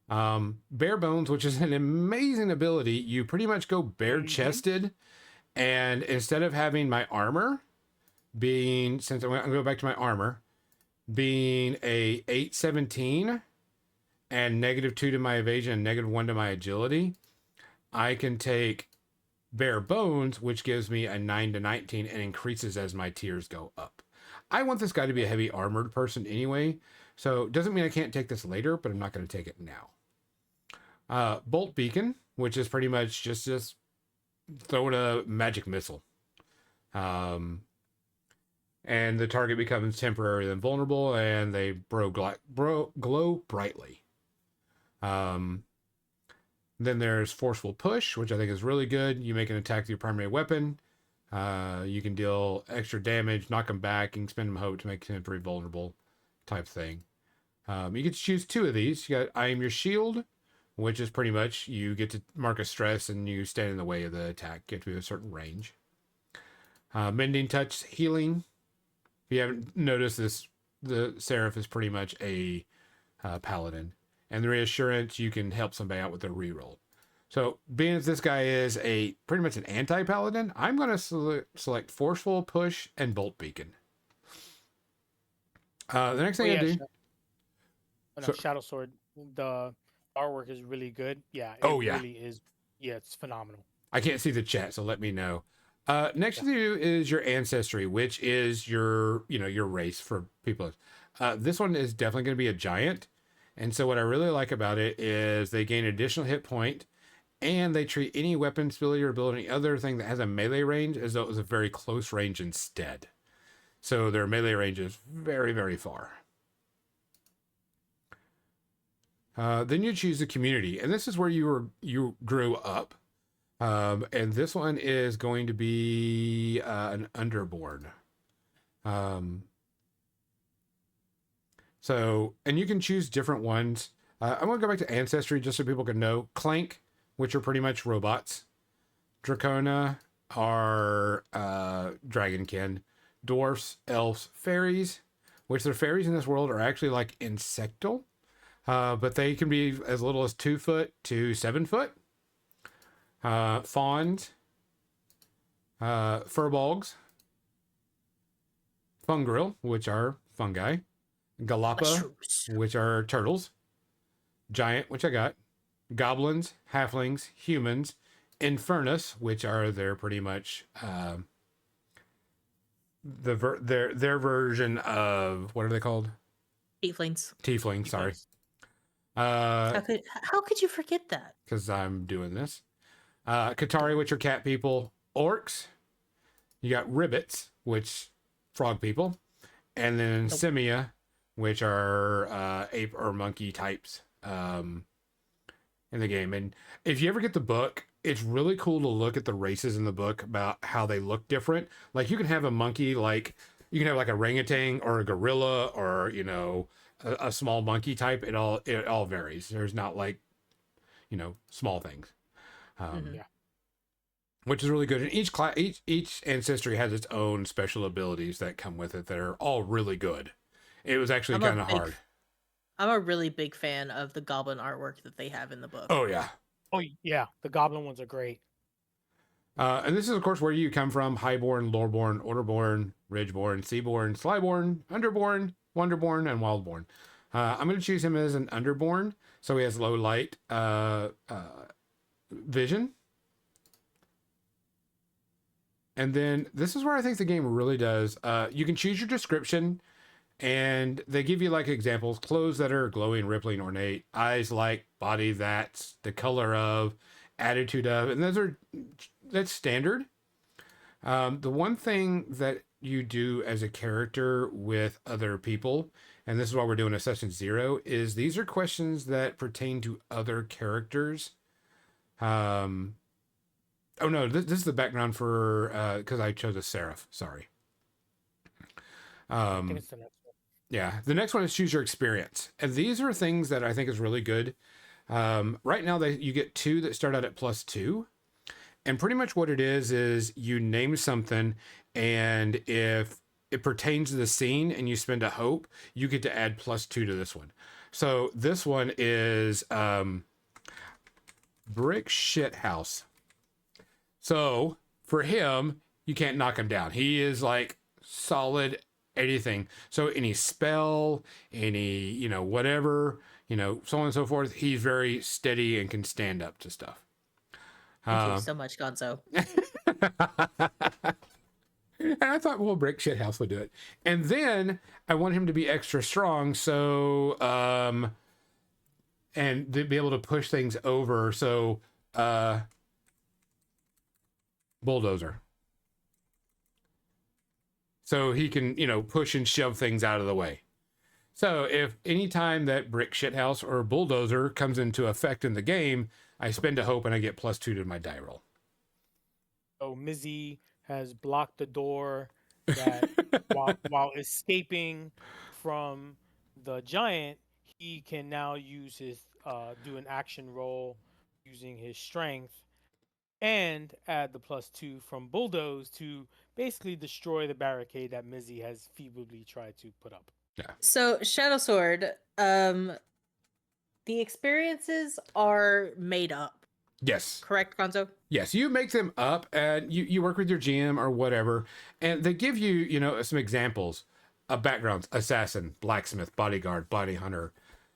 Bare bones, which is an amazing ability. You pretty much go bare chested. And instead of having my armor being, since I'm going to go back to my armor, being a 817 and -2 to my evasion and -1 to my agility, I can take bare bones, which gives me a 9 to 19 and increases as my tiers go up. I want this guy to be a heavy armored person anyway, so it doesn't mean I can't take this later, but I'm not going to take it now. Bolt beacon, which is pretty much just throwing a magic missile. And the target becomes temporary then vulnerable, and they glow brightly. Then there's forceful push, which I think is really good. You make an attack with your primary weapon. You can deal extra damage, knock them back, and spend them hope to make temporary vulnerable type thing. You get to choose 2 of these. You got I am your shield, which is pretty much you get to mark a stress and you stand in the way of the attack. Get to a certain range. Mending touch healing. If you haven't noticed this, the Seraph is pretty much a paladin. And the reassurance, you can help somebody out with their reroll. So being as this guy is pretty much an anti-paladin, I'm going to select forceful push and bolt beacon. The next thing I do. Shadow Sword. The artwork is really good. Yeah. Really is. Yeah, it's phenomenal. I can't see the chat, so let me know. Next to you is your ancestry, which is your race for people. This one is definitely going to be a giant. And so what I really like about it is they gain additional hit point, and they treat any weapon, ability, or ability, other thing that has a melee range as though it was a very close range instead. So their melee range is very, very far. Then you choose the community, and this is where you grew up. And this one is going to be an underborn. And you can choose different ones. I'm going to go back to Ancestry just so people can know. Clank, which are pretty much robots. Dracona are dragonkin. Dwarfs, elves, fairies, which the fairies in this world are actually like insectal. But they can be as little as 2 foot to 7 foot. Fawns, furbolgs, fungril, which are fungi, galapa, Mushrooms. which are turtles, giant, which I got, goblins, halflings, humans, infernus, which are their pretty much their version of, what are they called? Tieflings. Sorry. How could you forget that? Because I'm doing this. Katari, which are cat people. Orcs. You got ribbits, which frog people. And then Simia, which are ape or monkey types. And in the game. And if you ever get the book, it's really cool to look at the races in the book about how they look different. Like you can have a monkey, like you can have like a orangutan or a gorilla or, you know, a small monkey type. It all varies. There's not like, you know, small things. Yeah. Which is really good. And each ancestry has its own special abilities that come with it that are all really good. It was actually kind of hard. I'm a really big fan of the goblin artwork that they have in the book. Oh yeah. Oh yeah, the goblin ones are great. And this is, of course, where you come from: highborn, loreborn, orderborn, ridgeborn, seaborn, slyborn, underborn, wonderborn, and wildborn. I'm going to choose him as an underborn, so he has low light vision. And then this is where I think the game really does. You can choose your description, and they give you like examples: clothes that are glowing, rippling, ornate, eyes like, body that's, the color of, attitude of, and that's standard. The one thing that you do as a character with other people, and this is why we're doing a session 0, is these are questions that pertain to other characters. Oh no, this is the background for because I chose a seraph. Sorry. I think it's the next one. Yeah, the next one is choose your experience, and these are things that I think is really good. Right now, you get 2 that start out at +2, and pretty much what it is you name something, and if it pertains to the scene and you spend a hope, you get to add +2 to this one. So this one is Brick Shithouse. So for him, you can't knock him down. He is like solid anything. So any spell, any, you know, whatever, you know, so on and so forth, he's very steady and can stand up to stuff. Thank you so much, Gonzo. And I thought, well, Brick Shithouse would do it. And then I want him to be extra strong, so and to be able to push things over. So bulldozer. So he can, you know, push and shove things out of the way. So if any time that Brick Shithouse or bulldozer comes into effect in the game, I spend a hope and I get +2 to my die roll. So Mizzy has blocked the door that while escaping from the giant, he can now use his do an action roll using his strength and add the +2 from bulldoze to basically destroy the barricade that Mizzy has feebly tried to put up. Yeah. So Shadow Sword, the experiences are made up. Yes. Correct, Gonzo? Yes, you make them up and you work with your GM or whatever, and they give you, you know, some examples of backgrounds: assassin, blacksmith, bodyguard, bounty hunter,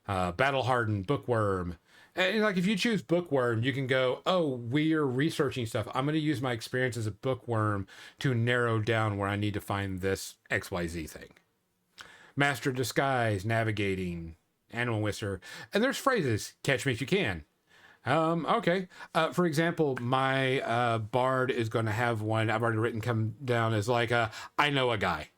battle hardened, bookworm. And like if you choose bookworm, you can go, oh, we are researching stuff. I'm going to use my experience as a bookworm to narrow down where I need to find this XYZ thing. Master disguise, navigating, animal whisper. And there's phrases, catch me if you can. Okay. For example, my bard is going to have one I've already written come down as like, I know a guy.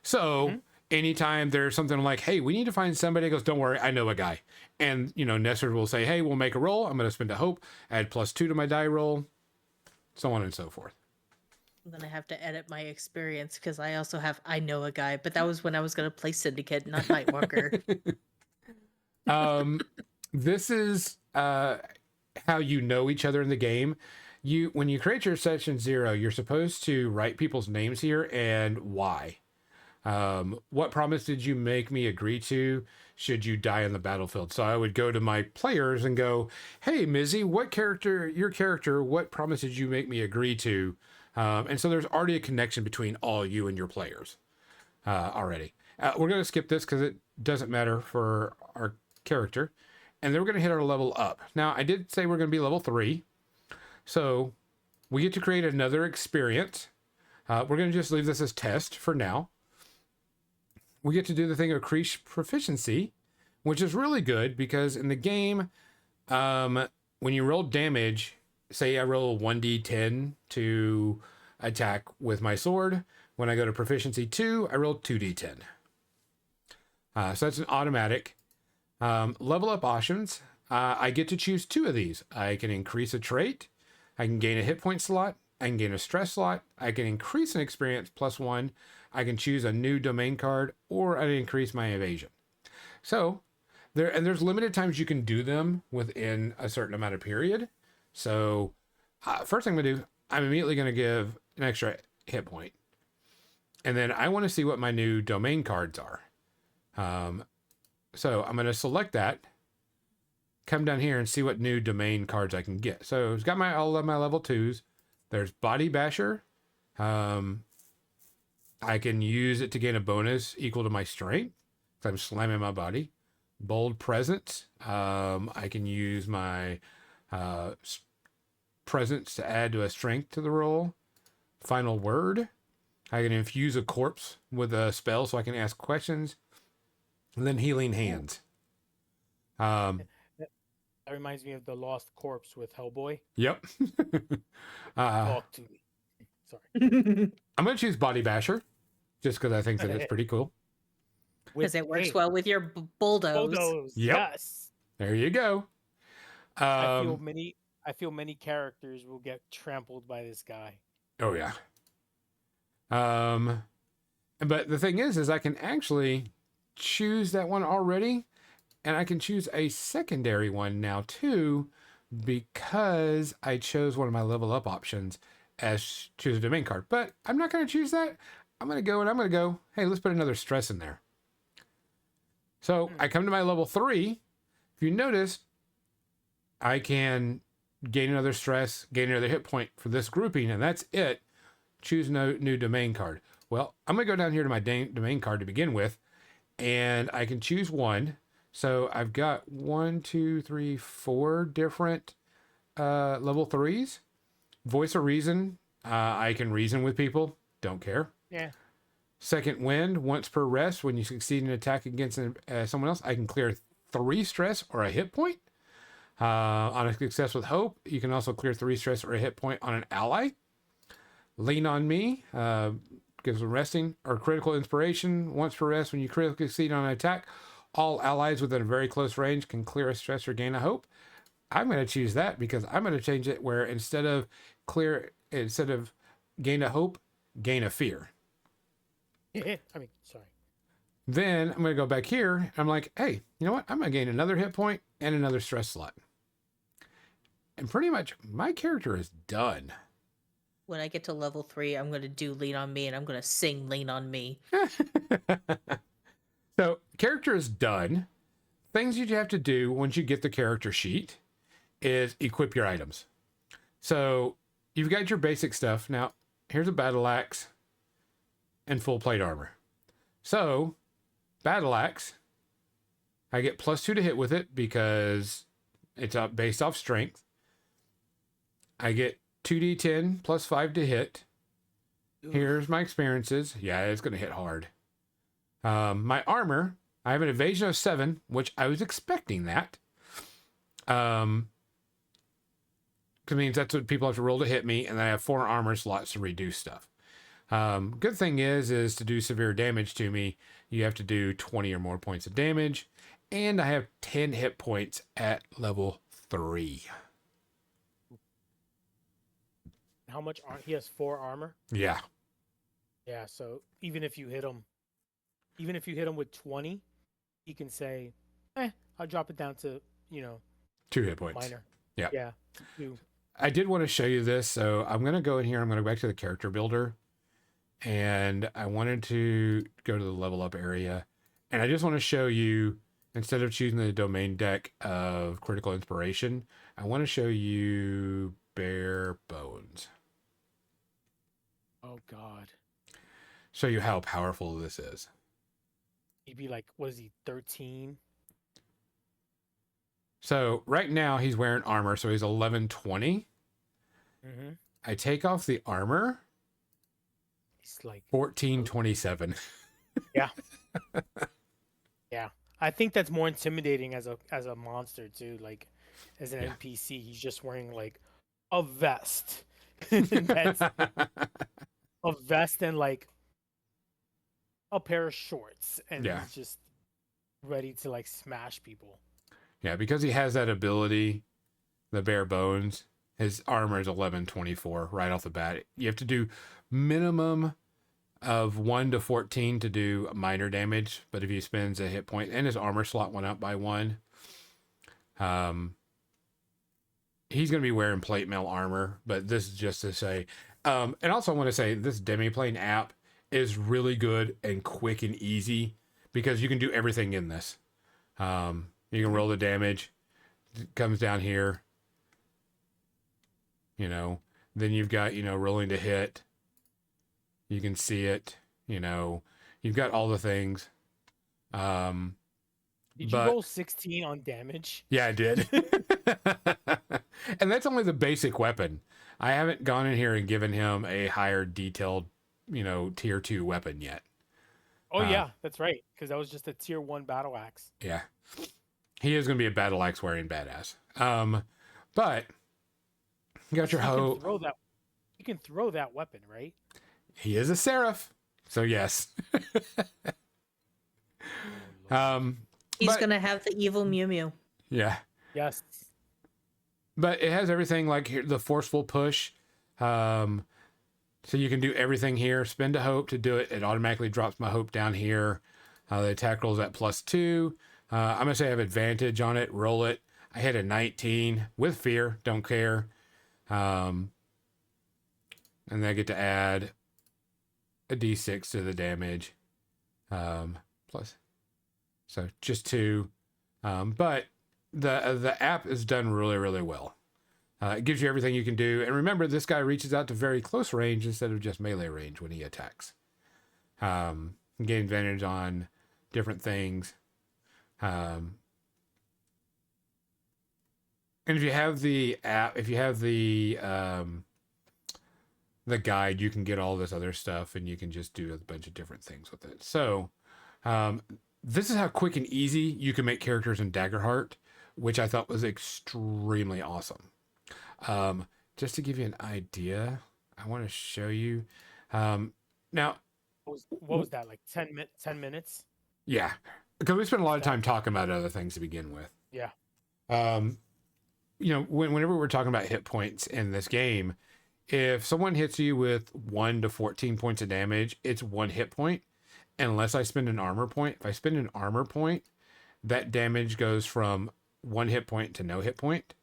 So anytime there's something like, hey, we need to find somebody, it goes, don't worry, I know a guy. And, you know, Nestor will say, hey, we'll make a roll. I'm going to spend a hope, add +2 to my die roll, so on and so forth. Then I have to edit my experience because I also have I know a guy, but that was when I was going to play Syndicate, not Nightwalker. This is how you know each other in the game. When you create your session 0, you're supposed to write people's names here and why. What promise did you make me agree to should you die on the battlefield? So I would go to my players and go, hey, Mizzy, what promise did you make me agree to? And so there's already a connection between all you and your players already. We're going to skip this because it doesn't matter for our character. And then we're going to hit our level up. Now, I did say we're going to be level 3. So we get to create another experience. We're going to just leave this as test for now. We get to do the thing of increase proficiency, which is really good because in the game, when you roll damage, say I roll 1d10 to attack with my sword. When I go to proficiency 2, I roll 2d10. So that's an automatic. Level up options. I get to choose 2 of these. I can increase a trait. I can gain a hit point slot. I can gain a stress slot. I can increase an experience +1. I can choose a new domain card, or I can increase my evasion. So there's limited times you can do them within a certain amount of period. So first thing I'm gonna do, I'm immediately gonna give an extra hit point, and then I want to see what my new domain cards are. So I'm gonna select that, come down here and see what new domain cards I can get. So it's got all of my level 2s. There's Body Basher. I can use it to gain a bonus equal to my strength. I'm slamming my body. Bold Presence. I can use my presence to add to a strength to the roll. Final Word. I can infuse a corpse with a spell so I can ask questions. And then Healing Hands. That reminds me of the Lost Corpse with Hellboy. Yep. Talk to me. Sorry. I'm going to choose Body Basher just because I think that it's pretty cool. Because it works well with your bulldoze. Bulldoze. Yep. Yes. There you go. I feel many characters will get trampled by this guy. Oh yeah. But the thing is I can actually choose that one already, and I can choose a secondary one now too, because I chose one of my level up options as choose a domain card. But I'm not going to choose that. I'm going to go, hey, let's put another stress in there. So I come to my level 3. If you notice, I can gain another stress, gain another hit point for this grouping, and that's it. Choose no new domain card. Well, I'm going to go down here to my domain card to begin with, and I can choose one. So I've got 1, 2, 3, 4 different level 3s. Voice of Reason. I can reason with people. Don't care. Yeah. Second Wind. Once per rest, when you succeed in an attack against someone else, I can clear 3 stress or a hit point. On a success with Hope, you can also clear 3 stress or a hit point on an ally. Lean on Me. Gives them resting or critical inspiration. Once per rest, when you critically succeed on an attack, all allies within a very close range can clear a stress or gain a hope. I'm going to choose that because I'm going to change it where instead of gain a hope, gain a fear. Sorry. Then I'm going to go back here. I'm like, hey, you know what? I'm going to gain another hit point and another stress slot. And pretty much my character is done. When I get to level 3, I'm going to do Lean on Me, and I'm going to sing Lean on Me. So, character is done. Things you have to do once you get the character sheet is equip your items. So, you've got your basic stuff. Now, here's a battle axe and full plate armor. So, battle axe, I get +2 to hit with it because it's based off strength. I get 2d10 +5 to hit. Oof. Here's my experiences. Yeah, it's going to hit hard. My armor, I have an evasion of 7, which I was expecting that. Because it means that's what people have to roll to hit me, and then I have 4 armor slots to reduce stuff. Good thing is to do severe damage to me, you have to do 20 or more points of damage, and I have 10 hit points at level 3. How much he has 4 armor? Yeah. Yeah, so even if you hit him with 20, he can say, I'll drop it down to, 2 hit points. Minor. Yeah. Yeah. 2. I did want to show you this, so I'm going to go in here. I'm going to go back to the character builder, and I wanted to go to the level up area, and I just want to show you, instead of choosing the domain deck of critical inspiration, I want to show you bare bones. Oh God. Show you how powerful this is. He'd be like, what is he, 13? So right now he's wearing armor, so he's 1120. Mm-hmm. I take off the armor. He's like 1427. Yeah. Yeah. I think that's more intimidating as a monster too. Like as an NPC, he's just wearing like a vest. That's a vest and like a pair of shorts, and he's just ready to like smash people. Yeah, because he has that ability, the bare bones, his armor is 1124 right off the bat. You have to do minimum of 1 to 14 to do minor damage, but if he spends a hit point, and his armor slot went up by 1, he's going to be wearing plate mail armor, but this is just to say, and also I want to say this Demiplane app is really good and quick and easy because you can do everything in this. You can roll the damage, it comes down here, then you've got, rolling to hit. You can see it, you've got all the things. Did you roll 16 on damage? Yeah, I did. And that's only the basic weapon. I haven't gone in here and given him a higher detailed, tier 2 weapon yet. Oh, yeah, that's right. Because that was just a tier 1 battle axe. Yeah. He is going to be a battle axe wearing badass. But you got your hoe. You can throw that weapon, right? He is a seraph. So, yes. He's going to have the evil Mew Mew. Yeah. Yes. But it has everything like here, the forceful push. So you can do everything here. Spend a hope to do it. It automatically drops my hope down here. The attack rolls at +2. I'm going to say I have advantage on it. Roll it. I hit a 19 with fear. Don't care. And then I get to add a d6 to the damage. Plus. So just 2. But the app is done really, really well. It gives you everything you can do. And remember, this guy reaches out to very close range instead of just melee range when he attacks. Gain advantage on different things. And if you have the app, if you have the guide, you can get all this other stuff and you can just do a bunch of different things with it. So this is how quick and easy you can make characters in Daggerheart, which I thought was extremely awesome. Just to give you an idea, I want to show you. Now, what was that, like 10 minutes? Yeah, because we spent a lot of time talking about other things to begin with. Yeah. Whenever we're talking about hit points in this game, if someone hits you with 1 to 14 points of damage, it's 1 hit point. Unless I spend an armor point. If I spend an armor point, that damage goes from 1 hit point to no hit point.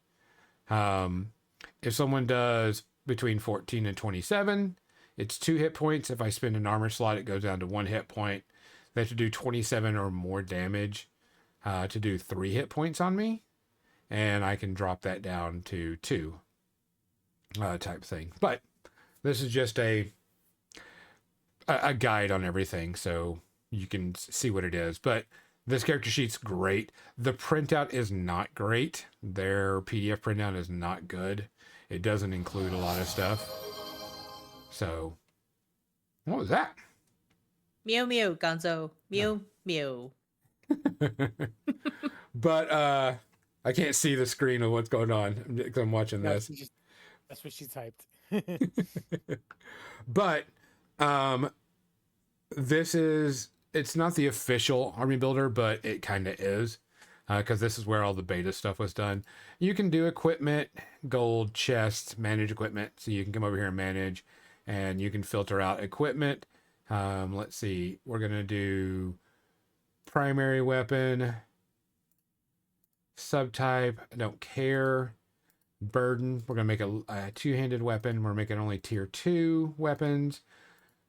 If someone does between 14 and 27, it's 2 hit points. If I spend an armor slot, it goes down to 1 hit point. They have to do 27 or more damage to do 3 hit points on me. And I can drop that down to 2 type thing. But this is just a guide on everything, so you can see what it is. But this character sheet's great. The printout is not great. Their PDF printout is not good. It doesn't include a lot of stuff. So, what was that? Mew Mew, Gonzo. Mew Mew. But I can't see the screen of what's going on because I'm watching this. That's what she typed. But it's not the official army builder, but it kind of is, because this is where all the beta stuff was done. You can do equipment, gold, chests, manage equipment. So you can come over here and manage, and you can filter out equipment. Let's see, we're going to do primary weapon, subtype, I don't care. Burden, we're going to make a two-handed weapon. We're making only tier 2 weapons.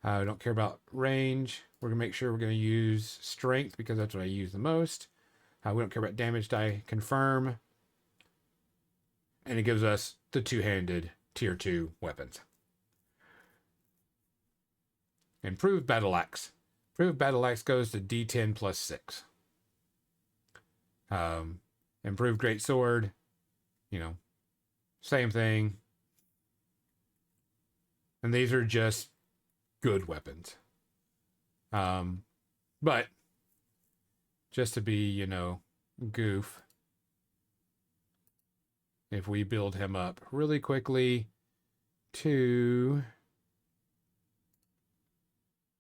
I don't care about range. We're going to make sure we're going to use strength because that's what I use the most. We don't care about damage die. Confirm. And it gives us the two-handed tier 2 weapons. Improved battle axe. Improved battle axe goes to D10 plus 6. Improved great sword. Same thing. And these are just good weapons. But just to be, goof, if we build him up really quickly to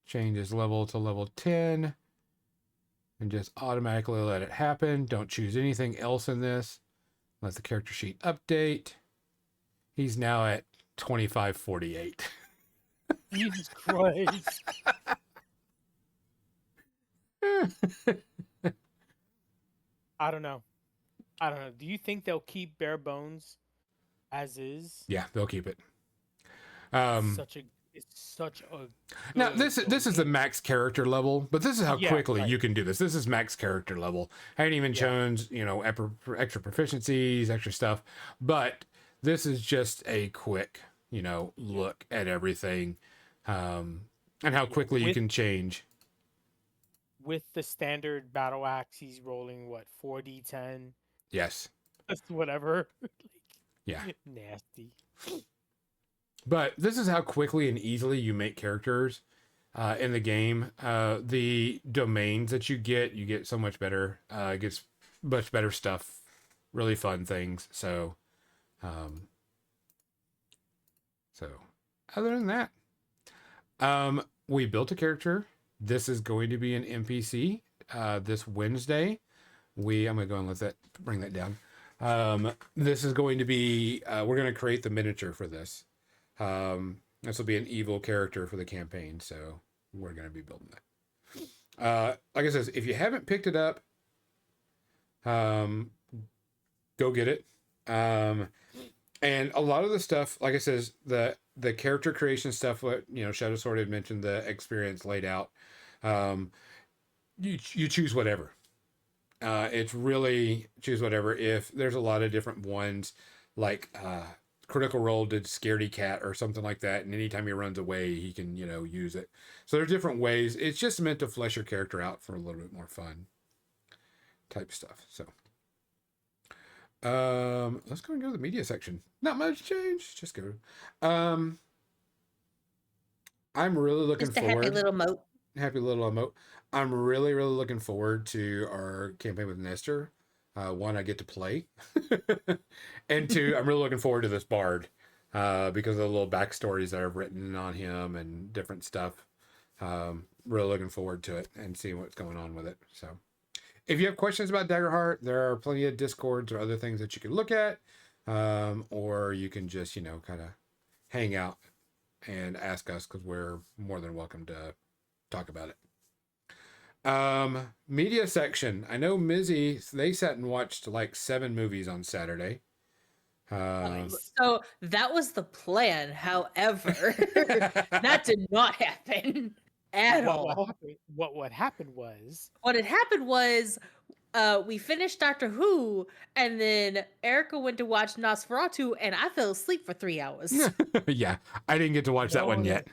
change his level to level 10, and just automatically let it happen. Don't choose anything else in this. Let the character sheet update. He's now at 2548. Jesus Christ. I don't know. Do you think they'll keep bare bones as is? Yeah, they'll keep it. It's such a Now good this is the max character level, but this is how quickly you can do this. This is max character level. I ain't even shown, extra proficiencies, extra stuff, but this is just a quick, look at everything, and how quickly you can change. With the standard battle axe, he's rolling what, 4d10? Yes. That's whatever. Yeah. Nasty. But this is how quickly and easily you make characters in the game. The domains that you get so much better. It gets much better stuff. Really fun things. So other than that, we built a character. This is going to be an NPC this Wednesday. I'm going to go and bring that down. This is going to be, we're going to create the miniature for this. This will be an evil character for the campaign, so we're going to be building that. Like I said, if you haven't picked it up, go get it. And a lot of the stuff, like I says, the character creation stuff, what Shadow Sword had mentioned, the experience laid out. You choose whatever. It's really choose whatever. If there's a lot of different ones, like Critical Role did Scaredy Cat or something like that, and anytime he runs away, he can use it. So there's different ways. It's just meant to flesh your character out for a little bit more fun type stuff. So let's go and go to the media section. Not much change. Just go. I'm really looking Just a forward. happy little moat. Happy little emote. I'm really, really looking forward to our campaign with Nestor. One, I get to play. And two, I'm really looking forward to this bard because of the little backstories that I've written on him and different stuff. Really looking forward to it and seeing what's going on with it. So if you have questions about Daggerheart, there are plenty of Discords or other things that you can look at. Or you can just, kind of hang out and ask us because we're more than welcome to talk about it. Media section. I know Mizzy, they sat and watched like 7 movies on Saturday. So that was the plan. However, that did not happen at all. What happened was What had happened was we finished Doctor Who, and then Erica went to watch Nosferatu, and I fell asleep for 3 hours. Yeah, I didn't get to watch that one yet.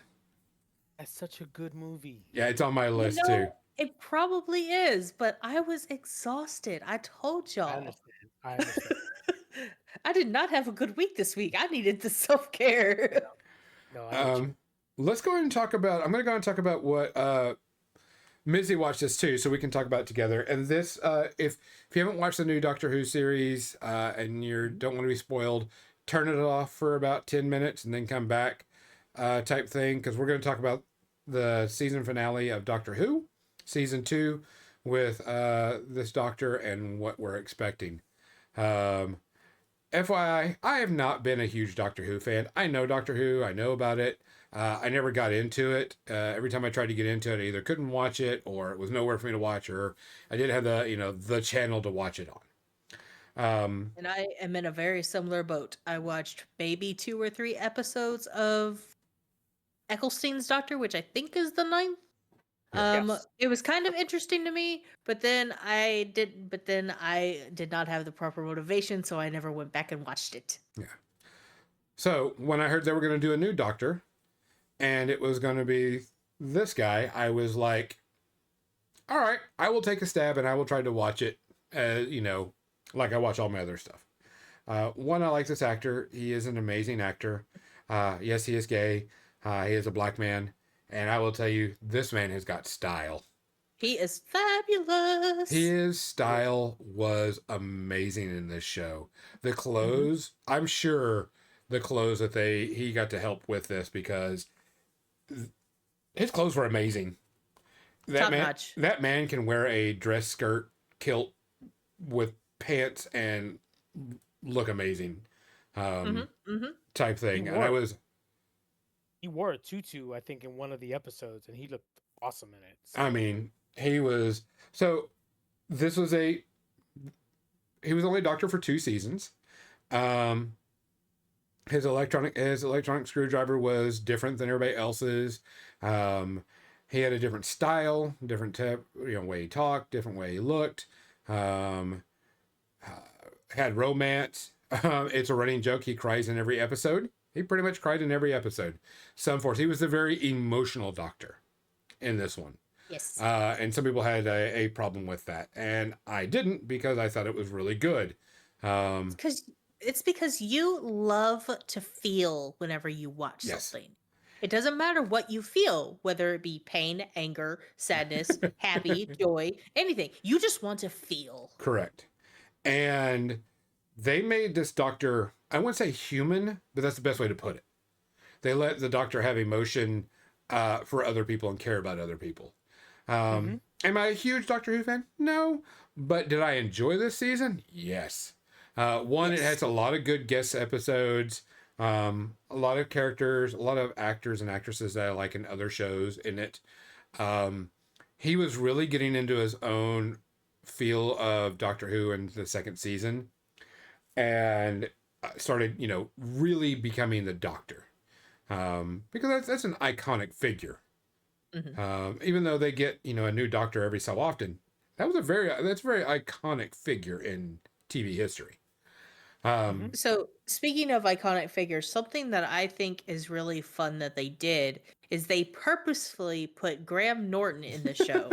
That's such a good movie. Yeah, it's on my list too. It probably is, but I was exhausted. I told y'all. I understand. I did not have a good week this week. I needed the self-care. No, let's go ahead and talk about, I'm going to go and talk about what Mizzy watched this too, so we can talk about it together. And this, if you haven't watched the new Doctor Who series and you don't want to be spoiled, turn it off for about 10 minutes and then come back type thing, because we're going to talk about the season finale of Doctor Who, season 2, with this Doctor and what we're expecting. FYI, I have not been a huge Doctor Who fan. I know Doctor Who, I know about it. I never got into it. Every time I tried to get into it, I either couldn't watch it or it was nowhere for me to watch, or I didn't have the channel to watch it on. And I am in a very similar boat. I watched maybe 2 or 3 episodes of Ecclestein's Doctor, which I think is the 9th. Yes. It was kind of interesting to me, but then I did not have the proper motivation, so I never went back and watched it. Yeah. So when I heard they were going to do a new Doctor, and it was going to be this guy, I was like, all right, I will take a stab and I will try to watch it, like I watch all my other stuff. One, I like this actor. He is an amazing actor. Yes, he is gay. He is a black man. And I will tell you, this man has got style. He is fabulous. His style was amazing in this show. The clothes, I'm sure the clothes that he got to help with this, because his clothes were amazing. that Top man notch. that man can wear a dress skirt kilt with pants and look amazing, um, Mm-hmm. Mm-hmm. type He thing. And I wore was, he wore a tutu, I think, in one of the episodes, and he looked awesome in it. I So mean, he was so. This was a he was only a doctor for 2 seasons. Um, his electronic screwdriver was different than everybody else's. Um, he had a different style, different way he talked, different way he looked. Um, had romance. It's a running joke. He cries in every episode. He pretty much cried in every episode. Some force. He was a very emotional doctor in this one. Yes. And some people had a problem with that. And I didn't because I thought it was really good. Um, It's because you love to feel whenever you watch yes, something. It doesn't matter what you feel, whether it be pain, anger, sadness, happy, joy, anything. You just want to feel. correct. And they made this doctor, I wouldn't say human, but that's the best way to put it. They let the doctor have emotion for other people and care about other people. hmm Am I a huge Doctor Who fan? No. But did I enjoy this season? Yes. One, it Yes. has a lot of good guest episodes, a lot of characters, a lot of actors and actresses that I like in other shows in it. Um, he was really getting into his own feel of Doctor Who in the second season and started, really becoming the Doctor. Because that's an iconic figure. Hmm. Even though they get a new Doctor every so often, that's a very iconic figure in TV history. hmm So, speaking of iconic figures, something that I think is really fun that they did is they purposefully put Graham Norton in the show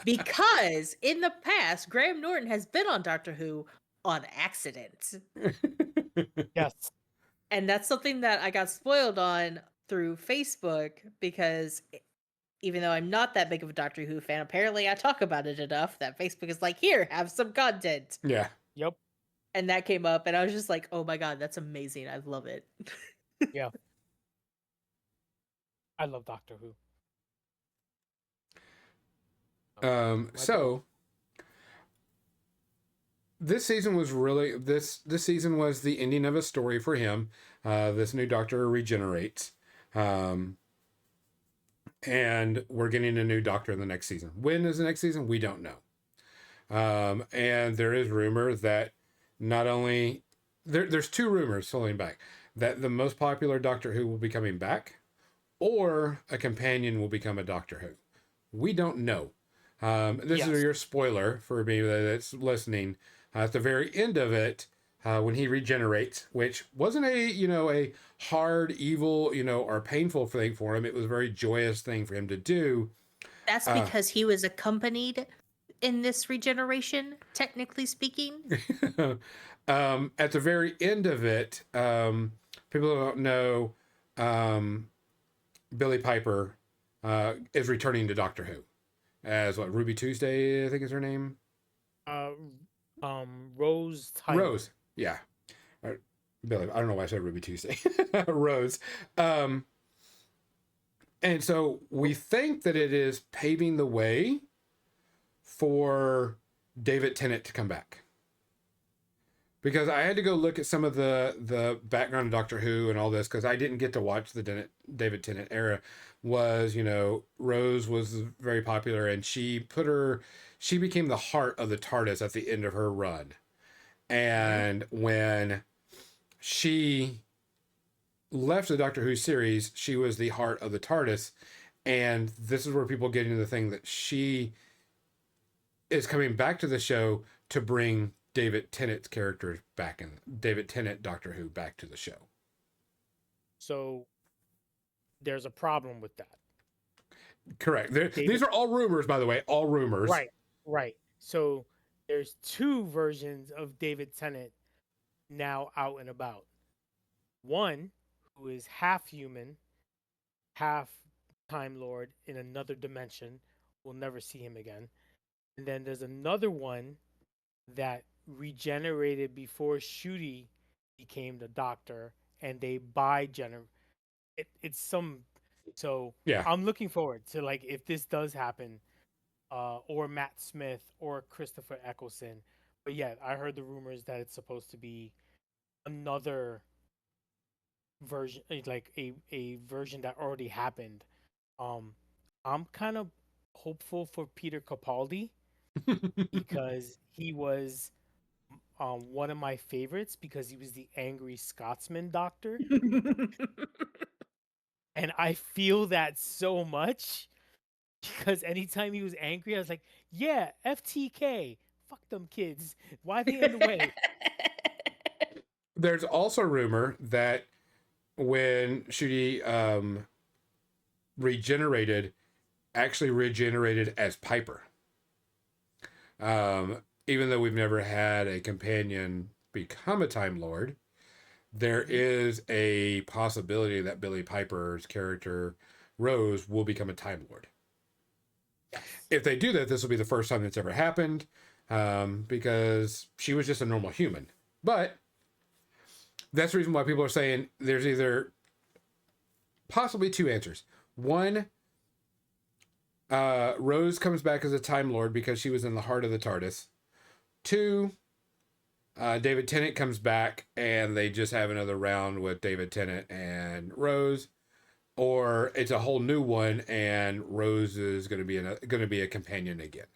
because in the past, Graham Norton has been on Doctor Who on accident. Yes. And that's something that I got spoiled on through Facebook because even though I'm not that big of a Doctor Who fan, apparently I talk about it enough that Facebook is like, here, have some content. Yeah. Yep. And that came up, and I was just like, oh my god, that's amazing. I love it. Yeah. I love Doctor Who. My boy. So this season was really this season was the ending of a story for him. This new Doctor regenerates. Um, and we're getting a new Doctor in the next season. When is the next season? We don't know. And there is rumor that not only there's two rumors holding back that the most popular Doctor Who will be coming back, or a companion will become a Doctor Who. We don't know. This is Yes. your spoiler for me that's listening. At the very end of it, when he regenerates, which wasn't a hard, evil, or painful thing for him. It was a very joyous thing for him to do. That's Uh, because he was accompanied in this regeneration, technically speaking. at the very end of it, people don't know, Billy Piper is returning to Doctor Who as what, Ruby Tuesday, I think is her name. Uh, Rose Tyler. Rose, yeah. Billy, I don't know why I said Ruby Tuesday. Rose. Um, and so we think that it is paving the way for David Tennant to come back. Because I had to go look at some of the background of Doctor Who and all this because I didn't get to watch the David Tennant era. Was Rose was very popular and she became the heart of the TARDIS at the end of her run. hmm And when she left the Doctor Who series, she was the heart of the TARDIS. And this is where people get into the thing that she is coming back to the show to bring David Tennant's character back in David Tennant Doctor Who back to the show. So there's a problem with that. Correct. These David. are all rumors, by the way, all rumors. Right. Right. So there's two versions of David Tennant now out and about. One who is half human, half Time Lord in another dimension. We'll never see him again. And then there's another one that regenerated before Shooty became the Doctor, and they it's some So Yeah. I'm looking forward to like if this does happen, or Matt Smith or Christopher Eccleston. But yeah, I heard the rumors that it's supposed to be another version, like a version that already happened. Um, I'm kind of hopeful for Peter Capaldi because he was one of my favorites because he was the angry Scotsman doctor, and I feel that so much because anytime he was angry, I was like, "Yeah, FTK, fuck them kids. Why they in the way?" There's also rumor that when Shooty regenerated, actually regenerated as Piper. Even though we've never had a companion become a Time Lord, there Mhm. is a possibility that Billy Piper's character Rose will become a Time Lord. Yes. If they do that, this will be the first time that's ever happened, because she was just a normal human. But that's the reason why people are saying there's either possibly two answers. One, Rose comes back as a Time Lord because she was in the heart of the TARDIS. Two, David Tennant comes back and they just have another round with David Tennant and Rose, or it's a whole new one and Rose is going to be a companion again.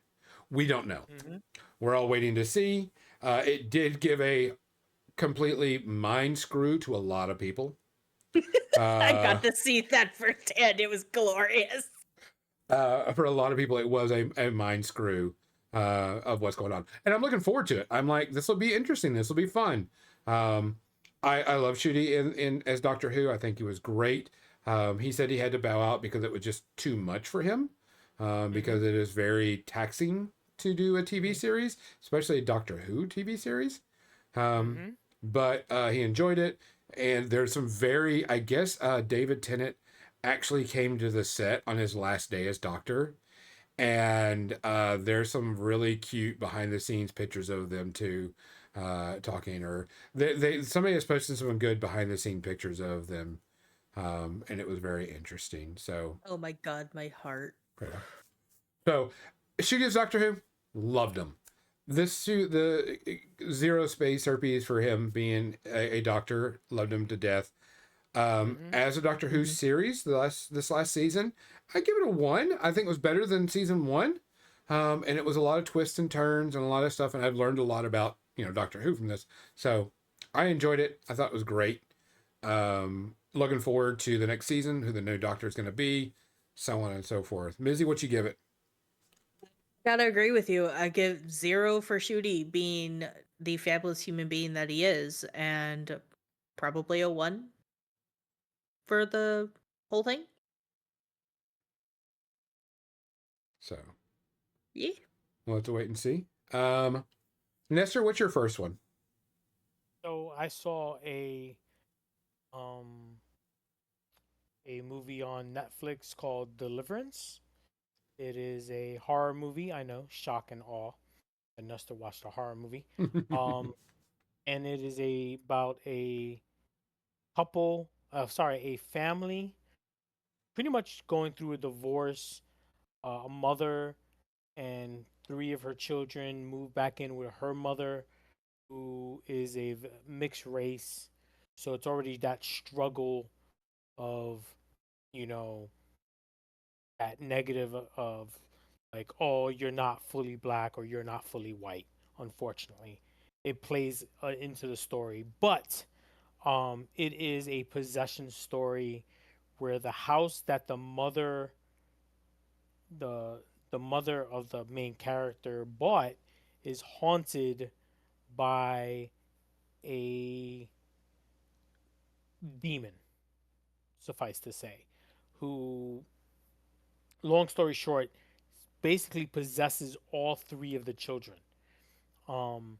We don't know. Hmm. We're all waiting to see. It did give a completely mind screw to a lot of people. I Uh, got to see that firsthand. It was glorious. for a lot of people, it was a mind screw of what's going on, and I'm looking forward to it. I'm like, this will be interesting. This will be fun. Um, I love Shooty in as Doctor Who. I think he was great. He said he had to bow out because it was just too much for him, Hmm. because it is very taxing to do a TV series, especially a Doctor Who TV series. Um, Hmm. but he enjoyed it, and there's some very, I guess, David Tennant actually came to the set on his last day as Doctor, and there's some really cute behind the scenes pictures of them too, talking, or they somebody has posted some good behind the scene pictures of them, and it was very interesting. So Oh my god, my heart. right on. So she as Doctor Who, loved him. This suit, the zero space herpes for him being a doctor, loved him to death. Hmm. As a Doctor Who series, this last season, I give it a one. I think it was better than season one, and it was a lot of twists and turns and a lot of stuff, and I've learned a lot about Doctor Who from this. So I enjoyed it. I thought it was great. Looking forward to the next season, who the new Doctor is going to be, so on and so forth. Mizzy, what you give it? Gotta agree with you. I give 0 for Shooty being the fabulous human being that he is, and probably a 1 for the whole thing. So Yeah. we'll have to wait and see. Nestor, what's your first one? So I saw um a movie on Netflix called Deliverance. It is a horror movie. I know, shock and awe. And Nestor watched a horror movie. Um, and it is about a couple. Sorry, a family, pretty much going through a divorce. A mother and three of her children move back in with her mother, who is a mixed race. So it's already that struggle of, you know, that negative of like, oh, you're not fully black or you're not fully white. Unfortunately, it plays into the story, but it is a possession story where the house that the the mother of the main character bought is haunted by a demon, suffice to say, who, long story short, basically possesses all three of the children. Um,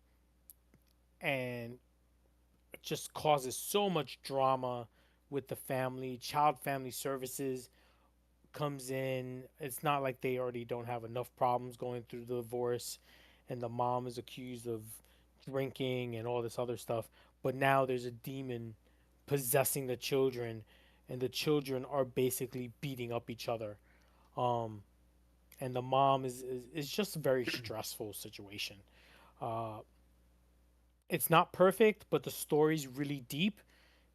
and it just causes so much drama with the family. Child Family Services comes in. It's not like they already don't have enough problems going through the divorce, and the mom is accused of drinking and all this other stuff. But now there's a demon possessing the children, and the children are basically beating up each other. Um, and the mom is just a very stressful situation. Uh, it's not perfect, but the story's really deep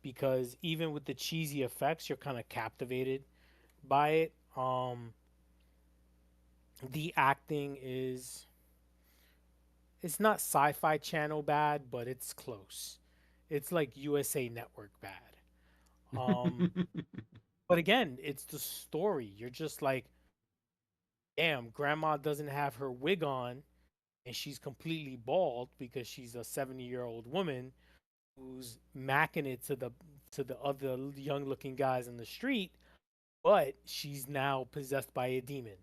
because even with the cheesy effects, you're kind of captivated by it. The acting is it's not Sci-Fi Channel bad, but it's close. It's like USA Network bad. Um, but again, it's the story. You're just like, damn, grandma doesn't have her wig on and she's completely bald because she's a 70-year-old woman who's macking it to the other young looking guys in the street, but she's now possessed by a demon.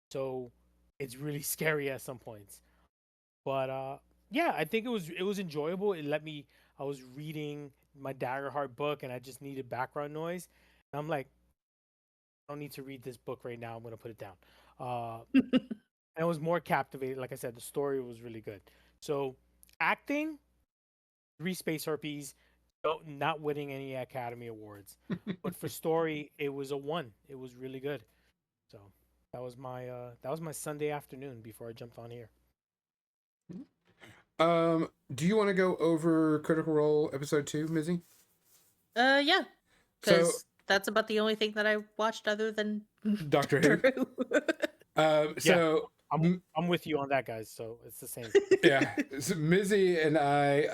So it's really scary at some points. But yeah, I think it was enjoyable. It let me I was reading my Daggerheart book and I just needed background noise. And I'm like, I don't need to read this book right now. I'm gonna put it down. Uh, and I was more captivated. Like I said, the story was really good. So acting, three space herpes, not winning any Academy Awards. But for story, it was a one. It was really good. So that was my Sunday afternoon before I jumped on here. Do you want to go over Critical Role episode 2, Mizzy? Yeah, So, because that's about the only thing that I watched other than Doctor Who. Yeah, So, I'm with you on that, guys. So it's the same. yeah, so Mizzy and I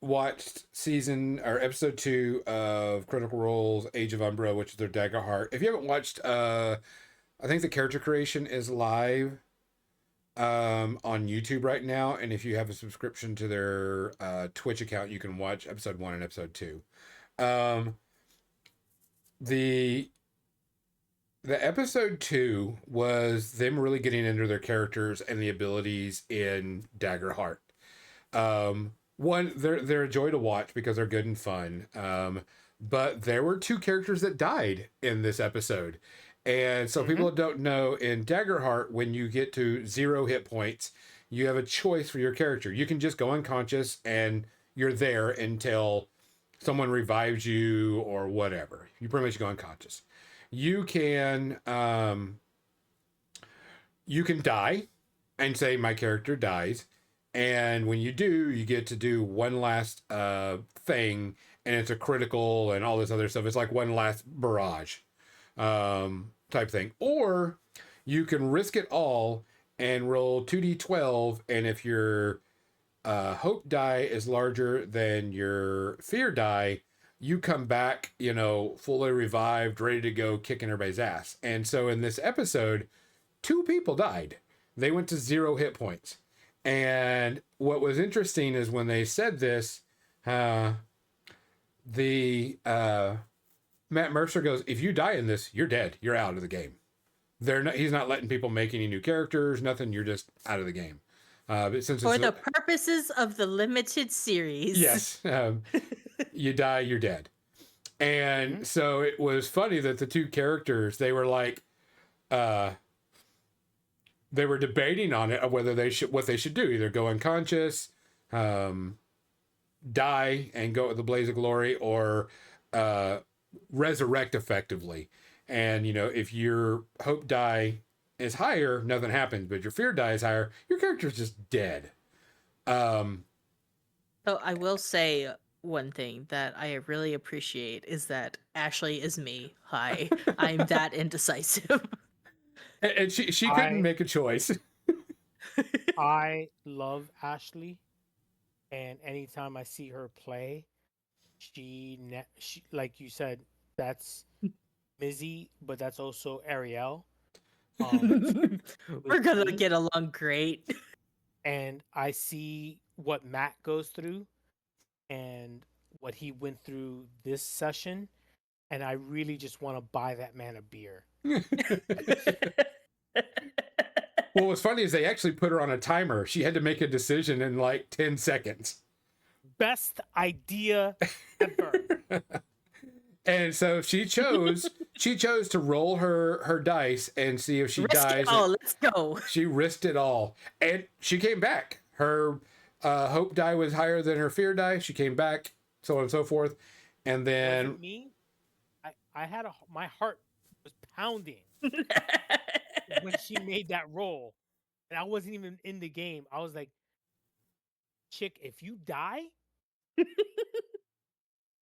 watched episode 2 of Critical Role's Age of Umbra, which is their Daggerheart. If you haven't watched, I think the character creation is live on YouTube right now, and if you have a subscription to their Twitch account, you can watch episode 1 and episode 2. The episode 2 was them really getting into their characters and the abilities in Daggerheart. One, they're a joy to watch because they're good and fun. But there were 2 characters that died in this episode. And so people that don't know, in Daggerheart, when you get to 0 hit points, you have a choice for your character. You can just go unconscious and you're there until someone revives you or whatever. You pretty much go unconscious. You can die and say my character dies. And when you do, you get to do one last thing, and it's a critical and all this other stuff. It's like one last barrage type thing. Or you can risk it all and roll 2d12, and if your hope die is larger than your fear die, you come back, fully revived, ready to go, kicking everybody's ass. And so in this episode, 2 people died. They went to 0 hit points. And what was interesting is when they said this, Matt Mercer goes, if you die in this, you're dead. You're out of the game. He's not letting people make any new characters, nothing. You're just out of the game. But since For the purposes of the limited series. Yes. You die, you're dead. And so it was funny that the 2 characters, they were like, they were debating on it of whether what they should do, either go unconscious, die and go with the blaze of glory, or resurrect effectively. And if your hope die is higher, nothing happens, but your fear die is higher, your character's just dead. So I will say one thing that I really appreciate is that Ashley is me. Hi, I'm that indecisive. And she couldn't make a choice. I love Ashley, and anytime I see her play, she like you said, that's Mizzy, but that's also Ariel. We're gonna get along great. And I see what Matt goes through and what he went through this session, and I really just want to buy that man a beer. What was funny is they actually put her on a timer. She had to make a decision in like 10 seconds. Best idea ever. And so she chose to roll her dice and see if she dies. Oh, let's go. She risked it all. And she came back. Her hope die was higher than her fear die. She came back, so on and so forth. And It wasn't then me. I had my heart was pounding when she made that roll, and I wasn't even in the game. I was like, "Chick, if you die,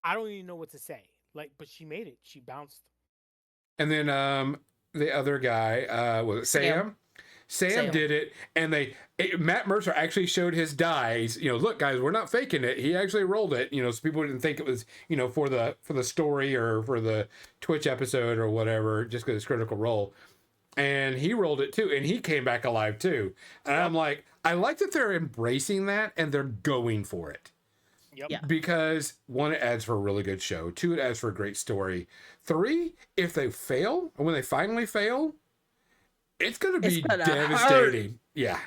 I don't even know what to say." Like, but she made it. She bounced. the other guy, was it Sam? Sam Sam. did it, and Matt Mercer actually showed his dice. Look, guys, we're not faking it. He actually rolled it. So people didn't think it was, for the story or for the Twitch episode or whatever, just because it's Critical Role. And he rolled it too, and he came back alive too. And Yep. I'm like, I like that they're embracing that and they're going for it. Yep. Yeah. Because one, it adds for a really good show. Two, it adds for a great story. Three, if they fail, or when they finally fail, it's going to be gonna devastating. hurt. Yeah.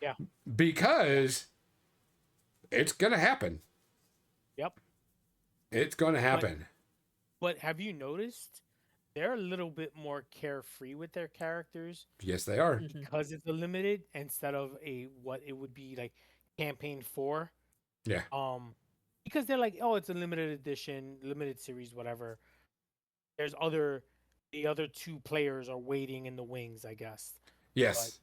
Yeah. Because it's going to happen. Yep. It's going to happen. But have you noticed they're a little bit more carefree with their characters Yes, they are. Mhm. because it's a limited instead of what it would be like campaign 4. Yeah. Because they're like, oh, it's a limited edition, limited series, whatever. The other 2 players are waiting in the wings, I guess. Yes.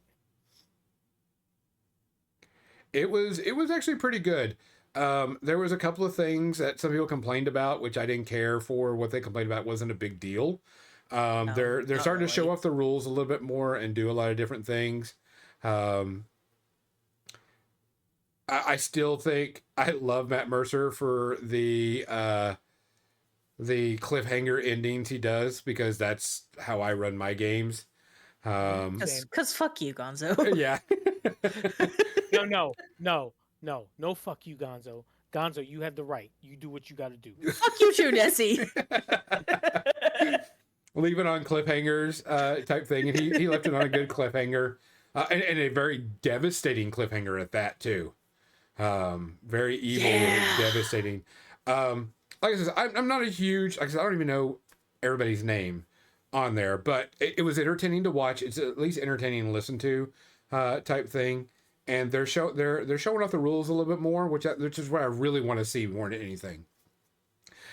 It was actually pretty good. There was a couple of things that some people complained about, which I didn't care for. What they complained about wasn't a big deal. They're not starting to show really. off the rules a little bit more and do a lot of different things. I still think I love Matt Mercer for the cliffhanger endings he does, because that's how I run my games. Same. Cause fuck you, Gonzo. Yeah. No, fuck you, Gonzo. Gonzo, you have the right. You do what you got to do. Fuck you too, Nessie. Leave it on cliffhangers type thing, and he left it on a good cliffhanger, and a very devastating cliffhanger at that too. Very evil, devastating. Like I said, I'm not a huge, like I said, I don't even know everybody's name on there, but it was entertaining to watch. It's at least entertaining to listen to, type thing. And they're showing off the rules a little bit more, which is what I really want to see more than anything.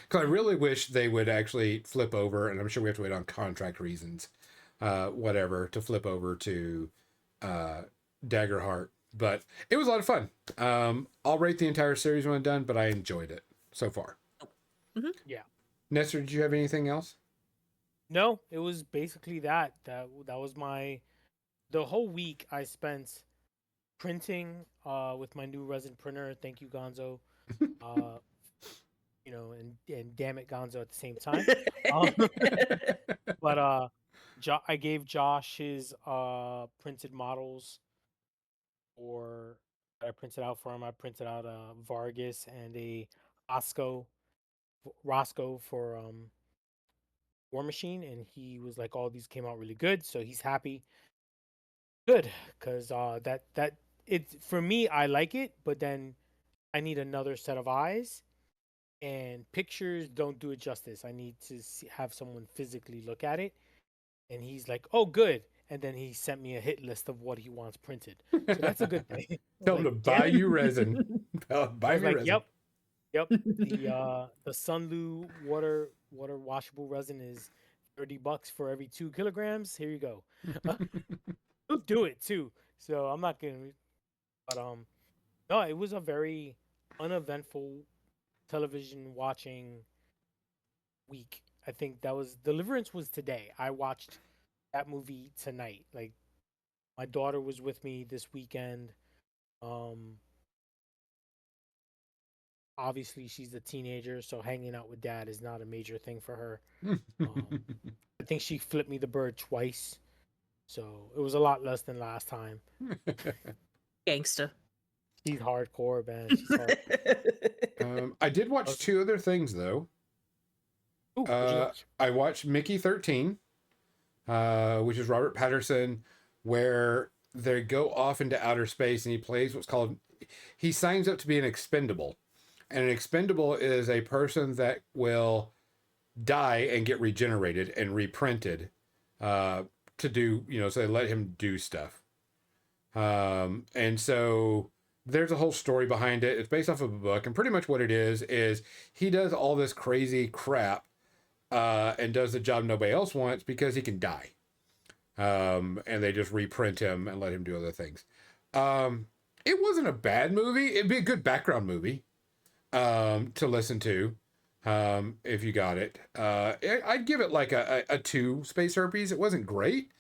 Because I really wish they would actually flip over, and I'm sure we have to wait on contract reasons, whatever, to flip over to Daggerheart. But it was a lot of fun. I'll rate the entire series when I'm done, but I enjoyed it so far. Mm-hmm. Yeah. Nestor, did you have anything else? No, it was basically that. That was the whole week I spent printing with my new resin printer. Thank you, Gonzo. And damn it, Gonzo at the same time. But I gave Josh his printed models or I printed out for him. I printed out a Vargas and a Roscoe for War Machine, and he was like, "All these came out really good," so he's happy. Good, because that it for me, I like it, but then I need another set of eyes, and pictures don't do it justice. I need to have someone physically look at it, and he's like, "Oh, good." And then he sent me a hit list of what he wants printed. So that's a good thing. Tell them to buy you resin. I Buy was me like, resin. yep. The Sunlu water washable resin is $30 for every 2 kilograms. Here you go. He'll do it too. So I'm not gonna. But no, it was a very uneventful television watching week. I think that was Deliverance was today. I watched that movie tonight. Like my daughter was with me this weekend. Obviously she's a teenager, so hanging out with dad is not a major thing for her. I think she flipped me the bird twice, so it was a lot less than last time. Gangsta. She's hardcore, man. She's hardcore. I did watch 2 other things though. Ooh, what'd you watch? I watched Mickey 13, which is Robert Patterson, where they go off into outer space and he plays he signs up to be an expendable. And an expendable is a person that will die and get regenerated and reprinted to do, so they let him do stuff. And so there's a whole story behind it. It's based off of a book, and pretty much what it is he does all this crazy crap and does the job nobody else wants because he can die. And they just reprint him and let him do other things. It wasn't a bad movie. It'd be a good background movie to listen to if you got it. I'd give it like a 2 space herpes. It wasn't great,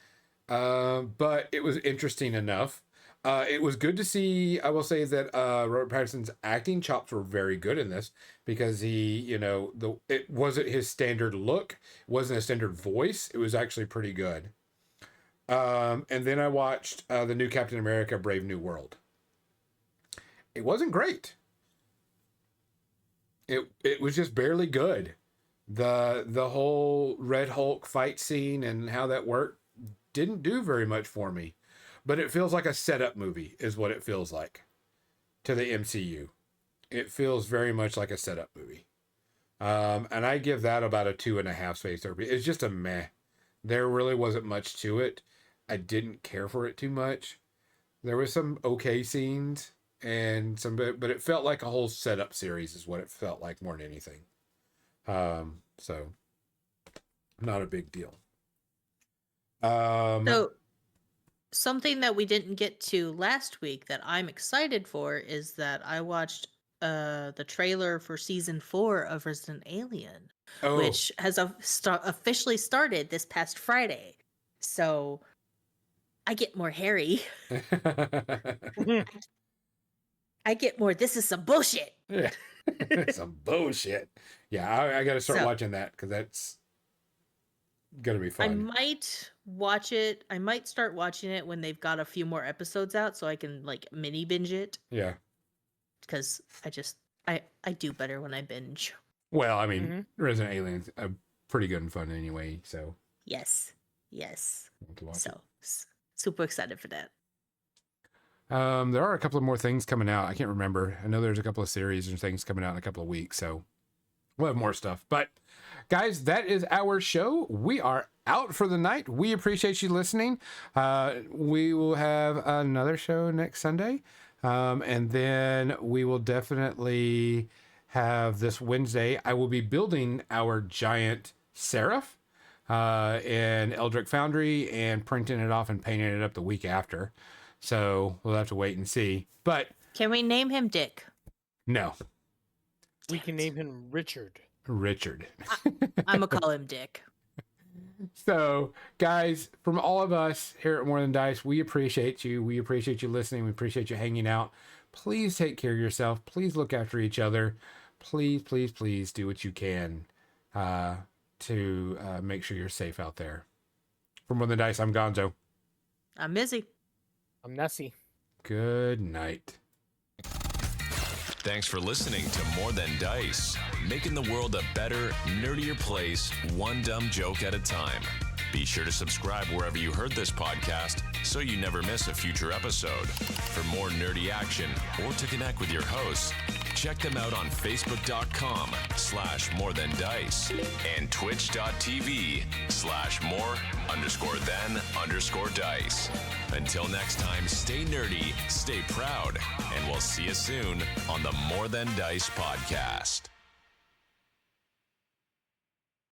but it was interesting enough. It was good to see. I will say that Robert Pattinson's acting chops were very good in this because he, it wasn't his standard look, it wasn't a standard voice. It was actually pretty good. And then I watched the new Captain America: Brave New World. It wasn't great. It was just barely good. The whole Red Hulk fight scene and how that worked didn't do very much for me. But it feels like a setup movie is what it feels like to the MCU. It feels very much like a setup movie. And I give that about a 2.5 space herpes. It's just a meh. There really wasn't much to it. I didn't care for it too much. There was some okay scenes and some, but it felt like a whole setup series is what it felt like more than anything. So not a big deal. So something that we didn't get to last week that I'm excited for is that I watched the trailer for season 4 of Resident Alien, which has officially started this past Friday. So I get more Harry. I get more. This is some bullshit. Yeah, some bullshit. Yeah, I got to start watching that because that's gonna be fun. I might watch it. I might start watching it when they've got a few more episodes out, so I can like mini binge it. Yeah, because I do better when I binge. Well, I mean, Resident Alien's pretty good and fun anyway. So yes. So super excited for that. There are a couple of more things coming out. I can't remember. I know there's a couple of series and things coming out in a couple of weeks, so we'll have more stuff. But guys, that is our show. We are out for the night. We appreciate you listening. We will have another show next Sunday. And then we will definitely have this Wednesday. I will be building our giant Seraph in Eldritch Foundry and printing it off and painting it up the week after. So we'll have to wait and see. But can we name him Dick? No. We can name him Richard. I'm gonna call him Dick. So, guys, from all of us here at More Than Dice, we appreciate you. We appreciate you listening. We appreciate you hanging out. Please take care of yourself. Please look after each other. Please, please, please do what you can to make sure you're safe out there. From More Than Dice, I'm Gonzo. I'm Mizzy. I'm Nessie. Good night. Thanks for listening to More Than Dice, making the world a better, nerdier place, one dumb joke at a time. Be sure to subscribe wherever you heard this podcast so you never miss a future episode. For more nerdy action or to connect with your hosts, check them out on Facebook.com/morethandice and Twitch.tv/more_than_dice. Until next time, stay nerdy, stay proud, and we'll see you soon on the More Than Dice podcast.